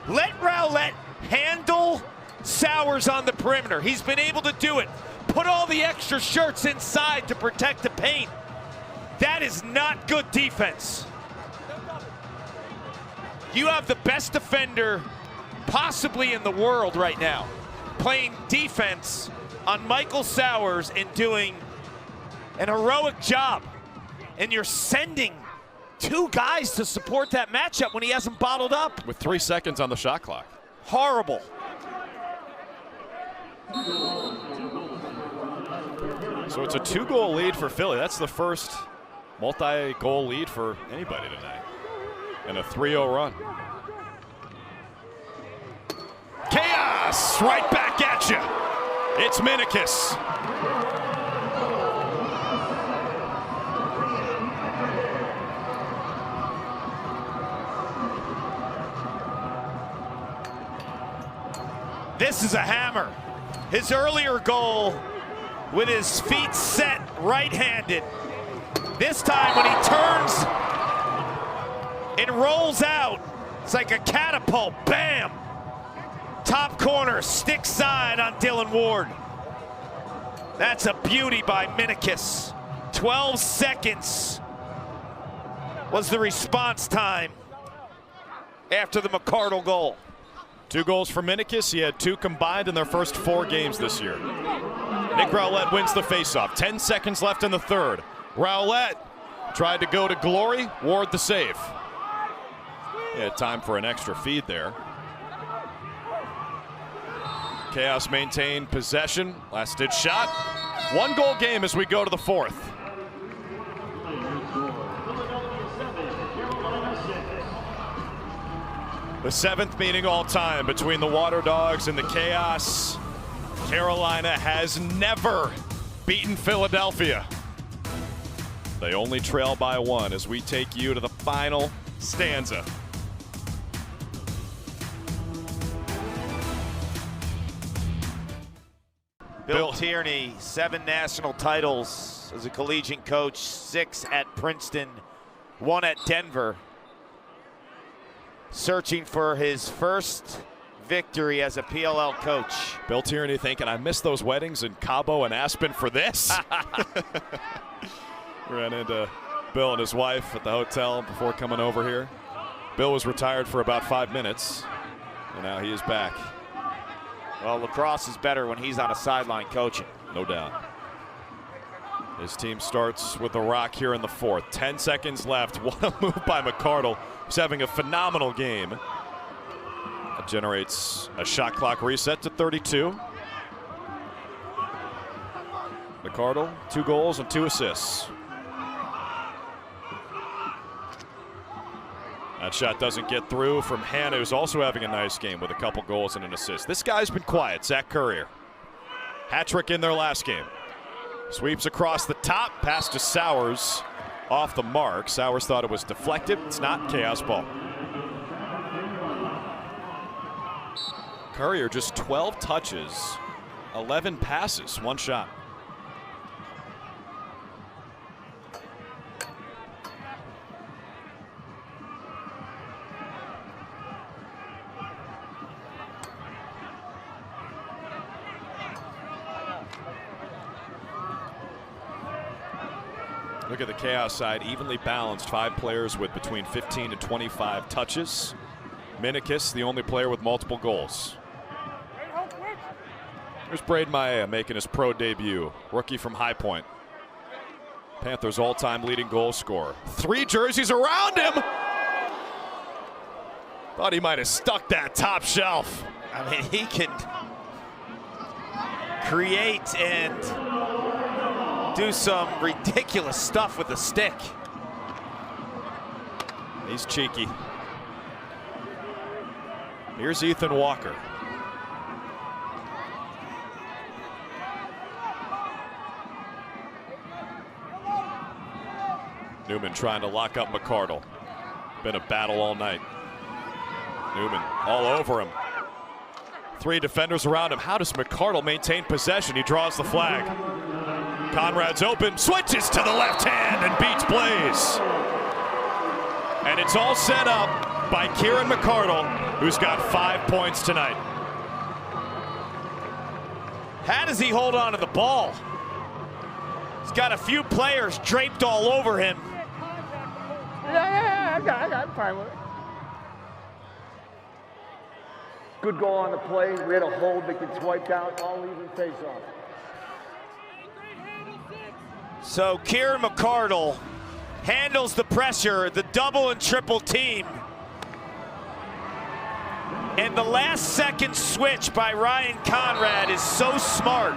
Let Rowlett handle Sowers on the perimeter. He's been able to do it. Put all the extra shirts inside to protect the paint. That is not good defense. You have the best defender possibly in the world right now, playing defense on Michael Sowers and doing an heroic job. And you're sending 2 guys to support that matchup when he hasn't bottled up. With 3 seconds on the shot clock. Horrible. So it's a 2-goal lead for Philly. That's the first multi-goal lead for anybody tonight. And a 3-0 run. Chaos right back at you. It's Minikis. This is a hammer. His earlier goal with his feet set right-handed. This time when he turns and rolls out, it's like a catapult, bam! Top corner, stick side on Dylan Ward. That's a beauty by Minikis. 12 seconds was the response time after the McCardle goal. 2 goals for Minikis. He had 2 combined in their first 4 games this year. Nick Rowlett wins the faceoff. 10 seconds left in the third. Rowlett tried to go to glory. Ward the save. He had time for an extra feed there. Chaos maintained possession. Last ditch shot. 1-goal game as we go to the 4th. The 7th meeting all time between the Waterdogs and the Chaos. Carolina has never beaten Philadelphia. They only trail by 1 as we take you to the final stanza. Bill Tierney, 7 national titles as a collegiate coach, 6 at Princeton, 1 at Denver. Searching for his first victory as a PLL coach. Bill Tierney thinking, I missed those weddings in Cabo and Aspen for this. Ran into Bill and his wife at the hotel before coming over here. Bill was retired for about 5 minutes, and now he is back. Well, Lacrosse is better when he's on a sideline coaching. No doubt. His team starts with the rock here in the fourth. 10 seconds left. What a move by McCardle. He's having a phenomenal game. That generates a shot clock reset to 32. McCardle, 2 goals and 2 assists. That shot doesn't get through from Hannah, who's also having a nice game with a couple goals and an assist. This guy's been quiet, Zach Currier. Hat-trick in their last game. Sweeps across the top, pass to Sowers, off the mark. Sowers thought it was deflected. It's not. Chaos ball. Currier just 12 touches, 11 passes, 1 shot. Look at the Chaos side, evenly balanced, 5 players with between 15 and 25 touches. Minikis, the only player with multiple goals. Here's Braden Maia making his pro debut, rookie from High Point. Panthers all-time leading goal scorer. 3 jerseys around him. Thought he might have stuck that top shelf. I mean, he can create and do some ridiculous stuff with the stick. He's cheeky. Here's Ethan Walker. Newman trying to lock up McCardle. Been a battle all night. Newman all over him. 3 defenders around him. How does McCardle maintain possession? He draws the flag. Conrad's open, switches to the left hand and beats Blaze. And it's all set up by Kieran McCardle, who's got 5 points tonight. How does he hold on to the ball? He's got a few players draped all over him. Yeah, I got it. I'm fine with it. Good goal on the play. We had a hold that gets wiped out, all even face off. So Kieran McCardle handles the pressure, the double and triple team. And the last second switch by Ryan Conrad is so smart,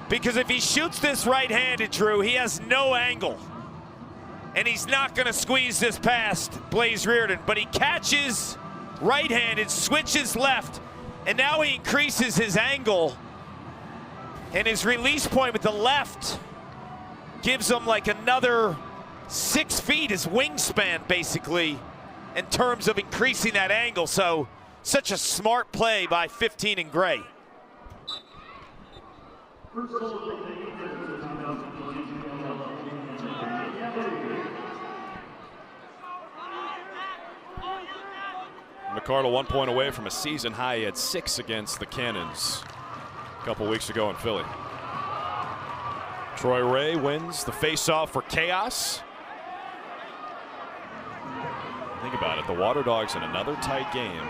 because if he shoots this right-handed, Drew, he has no angle. And he's not going to squeeze this past Blaze Reardon, but he catches right-handed, switches left, and now he increases his angle. And his release point with the left gives him like another 6 feet, his wingspan basically, in terms of increasing that angle. So such a smart play by 15 in gray. McCardle 1 point away from a season high. He had 6 against the Cannons a couple weeks ago in Philly. Troy Ray wins the face-off for Chaos. Think about it, the Waterdogs in another tight game.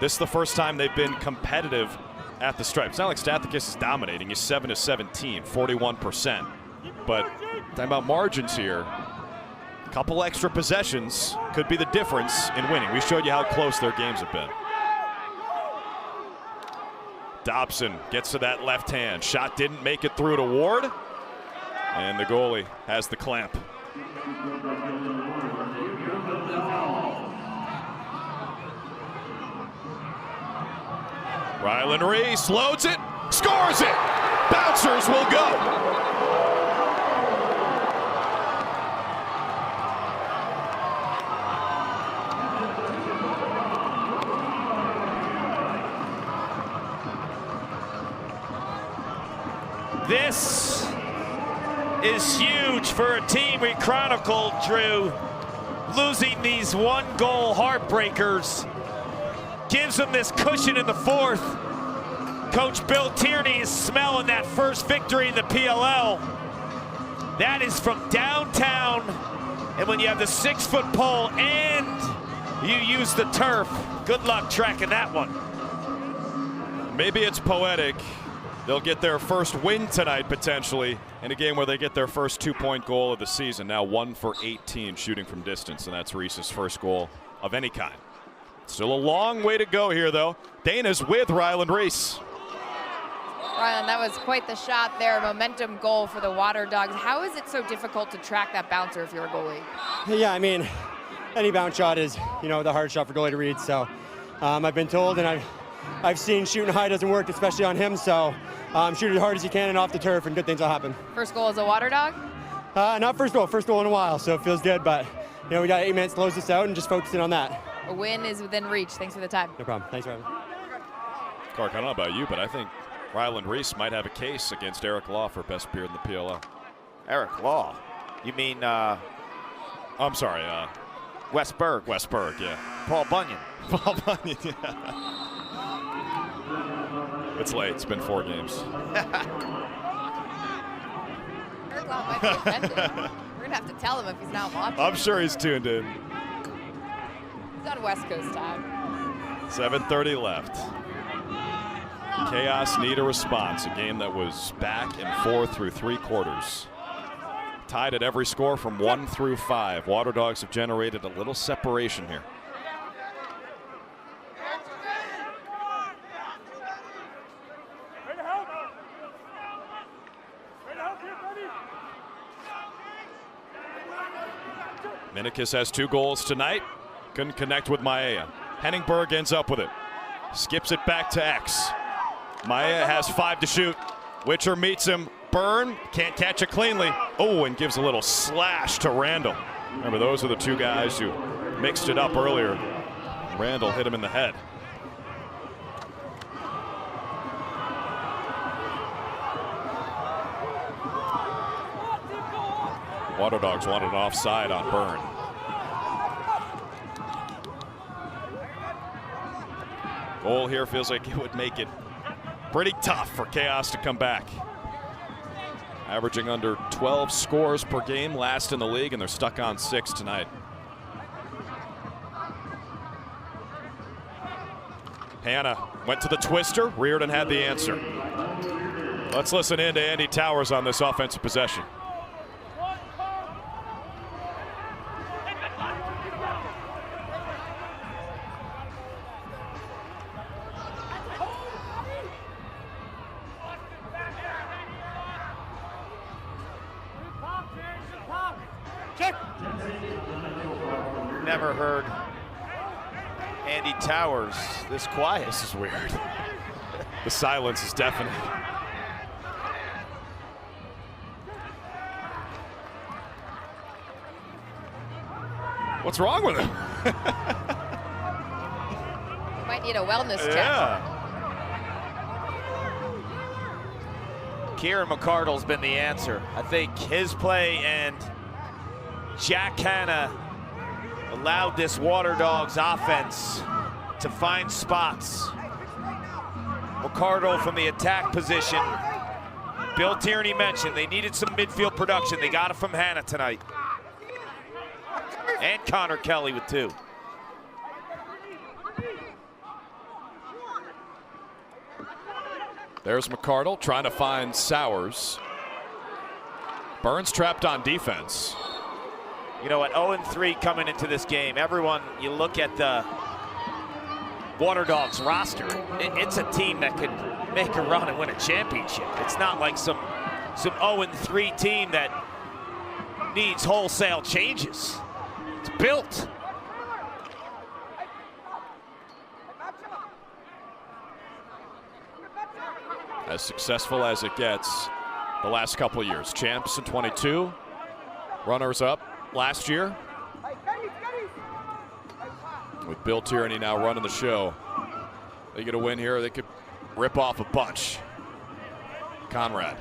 This is the first time they've been competitive at the stripe. It's not like Stathakis is dominating. He's 7 of 17, 41%. But talking about margins here, a couple extra possessions could be the difference in winning. We showed you how close their games have been. Dobson gets to that left hand. Shot didn't make it through to Ward. And the goalie has the clamp. Rylan Reese loads it, scores it. Bouncers will go. This is huge for a team we chronicled, Drew. Losing these 1-goal heartbreakers gives them this cushion in the fourth. Coach Bill Tierney is smelling that first victory in the PLL. That is from downtown. And when you have the 6-foot pole and you use the turf, good luck tracking that one. Maybe it's poetic. They'll get their first win tonight, potentially, in a game where they get their first 2-point goal of the season. Now 1 for 18 shooting from distance, and that's Reese's first goal of any kind. Still a long way to go here, though. Dana's with Ryland Reese. Ryland, that was quite the shot there. Momentum goal for the Waterdogs. How is it so difficult to track that bouncer if you're a goalie? Yeah, I mean, any bounce shot is, the hard shot for goalie to read. So I've been told, and I've seen shooting high doesn't work, especially on him. So shoot as hard as you can and off the turf, and good things will happen. First goal as a Waterdog? Not first goal in a while, so it feels good. But we got 8 minutes to close this out, and just focusing on that. A win is within reach. Thanks for the time. No problem. Thanks, Ryland. Clark, I don't know about you, but I think Ryland Reese might have a case against Eric Law for best beard in the PLL. Eric Law? You mean, I'm sorry, Wes Berg. Wes Berg, yeah. Paul Bunyan. Paul Bunyan, yeah. It's late. It's been 4 games. Eric Law might be offended. We're going to have to tell him if he's not watching. I'm sure he's tuned in. He's on West Coast time. 7:30 left. Chaos need a response. A game that was back and forth through 3 quarters. Tied at every score from 1 through 5. Waterdogs have generated a little separation here. Minikis has 2 goals tonight. Couldn't connect with Maea. Henningberg ends up with it. Skips it back to X. Maea has 5 to shoot. Witcher meets him. Byrne can't catch it cleanly. Oh, and gives a little slash to Randall. Remember, those are the 2 guys who mixed it up earlier. Randall hit him in the head. Waterdogs wanted an offside on Byrne. Goal here feels like it would make it pretty tough for Chaos to come back. Averaging under 12 scores per game, last in the league, and they're stuck on 6 tonight. Hannah went to the twister. Reardon had the answer. Let's listen in to Andy Towers on this offensive possession. Never heard Andy Towers this quiet. This is weird. The silence is deafening. What's wrong with him? You might need a wellness check. Yeah. Kieran McCardle's been the answer. I think his play and Jack Hanna allowed this Waterdogs offense to find spots. McCardle from the attack position. Bill Tierney mentioned they needed some midfield production. They got it from Hanna tonight. And Connor Kelly with 2. There's McCardle trying to find Sowers. Burns trapped on defense. You know, at 0-3 coming into this game, everyone, you look at the Waterdogs roster, it's a team that could make a run and win a championship. It's not like some 0-3 team that needs wholesale changes. It's built. As successful as it gets the last couple of years. Champs in 22, runners up last year. With Bill Tierney now running the show. They get a win here, they could rip off a bunch. Conrad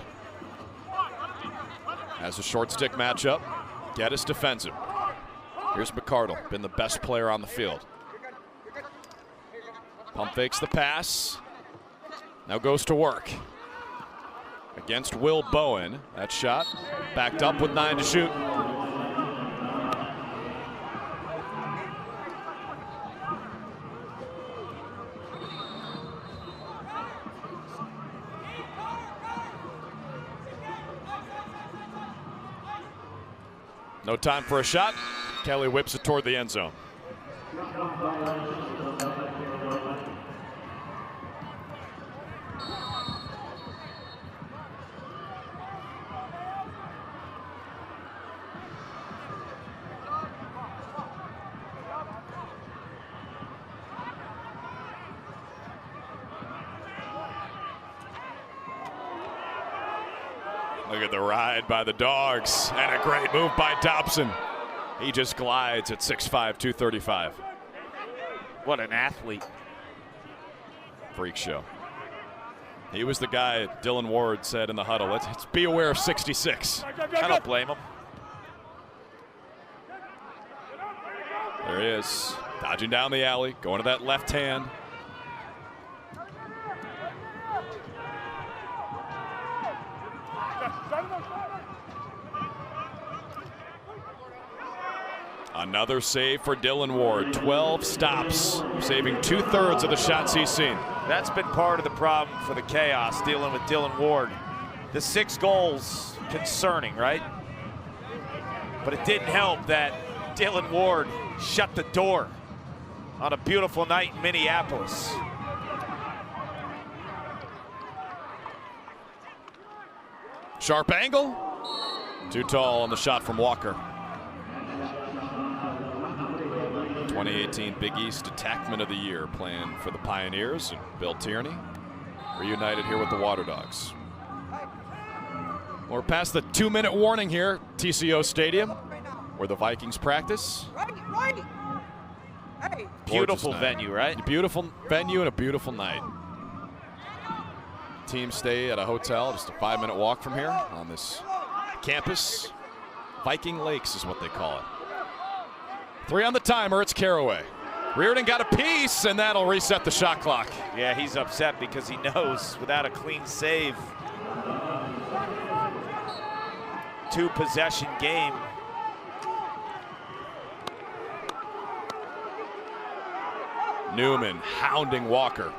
has a short stick matchup. Geddes defends him. Here's McCardle, been the best player on the field. Pump fakes the pass. Now goes to work. against Will Bowen. That shot backed up with 9 to shoot. No time for a shot. Kelly whips it toward the end zone. Look at the ride by the Dogs, and a great move by Dobson. He just glides at 6'5", 235. What an athlete. Freak show. He was the guy Dylan Ward said in the huddle, it's be aware of 66. I don't blame him. There he is, dodging down the alley, going to that left hand. Another save for Dylan Ward. 12 stops, saving 2/3 of the shots he's seen. That's been part of the problem for the Chaos, dealing with Dylan Ward. The 6 goals, concerning, right? But it didn't help that Dylan Ward shut the door on a beautiful night in Minneapolis. Sharp angle. Too tall on the shot from Walker. 2018 Big East Attackman of the Year playing for the Pioneers, and Bill Tierney reunited here with the Waterdogs. We're past the 2-minute warning here, TCO Stadium, where the Vikings practice. Beautiful venue, right? Beautiful venue and a beautiful night. Teams stay at a hotel just a 5-minute walk from here on this campus. Viking Lakes is what they call it. 3 on the timer, it's Caraway. Reardon got a piece, and that'll reset the shot clock. Yeah, he's upset because he knows without a clean save, 2-possession game. Newman hounding Walker.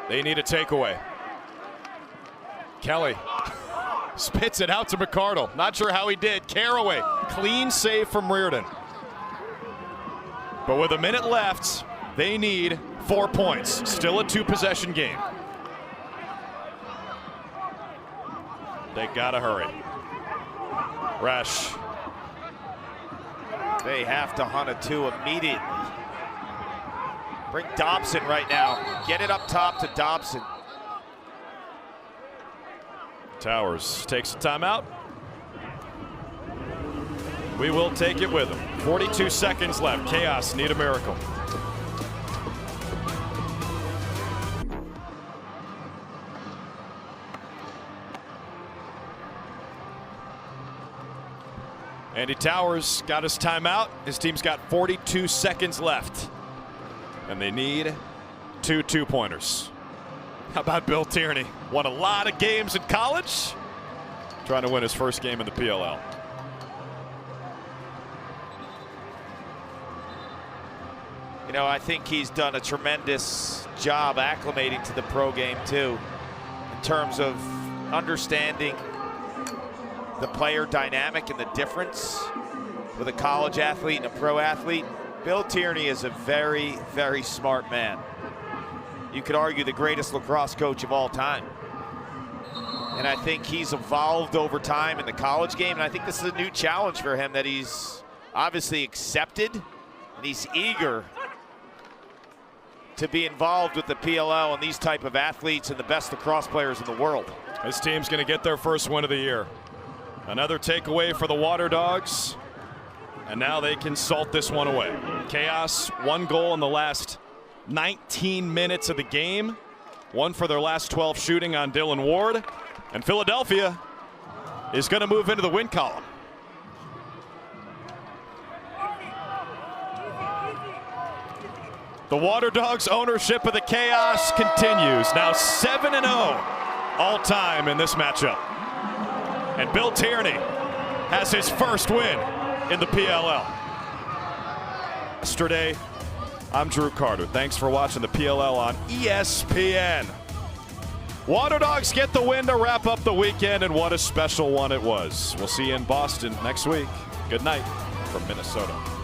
They need a takeaway. Kelly spits it out to McCardle. Not sure how he did. Caraway, clean save from Reardon. But with a minute left, they need 4 points. Still a 2-possession game. They gotta hurry. Resch. They have to hunt a 2 immediately. Bring Dobson right now. Get it up top to Dobson. Towers takes a timeout. We will take it with him. 42 seconds left. Chaos need a miracle. Andy Towers got his timeout. His team's got 42 seconds left. And they need 2 2-pointers. How about Bill Tierney? Won a lot of games in college. Trying to win his first game in the PLL. You know, I think he's done a tremendous job acclimating to the pro game too, in terms of understanding the player dynamic and the difference with a college athlete and a pro athlete. Bill Tierney is a very, very smart man. You could argue the greatest lacrosse coach of all time. And I think he's evolved over time in the college game, and I think this is a new challenge for him that he's obviously accepted, and he's eager to be involved with the PLL and these type of athletes and the best lacrosse players in the world. This team's going to get their first win of the year. Another takeaway for the Waterdogs, and now they can salt this one away. Chaos, 1 goal in the last 19 minutes of the game, 1 for their last 12 shooting on Dylan Ward, and Philadelphia is going to move into the win column. The Waterdogs' ownership of the Chaos continues. Now 7-0 all time in this matchup. And Bill Tierney has his first win in the PLL. Yesterday, I'm Drew Carter. Thanks for watching the PLL on ESPN. Waterdogs get the win to wrap up the weekend, and what a special one it was. We'll see you in Boston next week. Good night from Minnesota.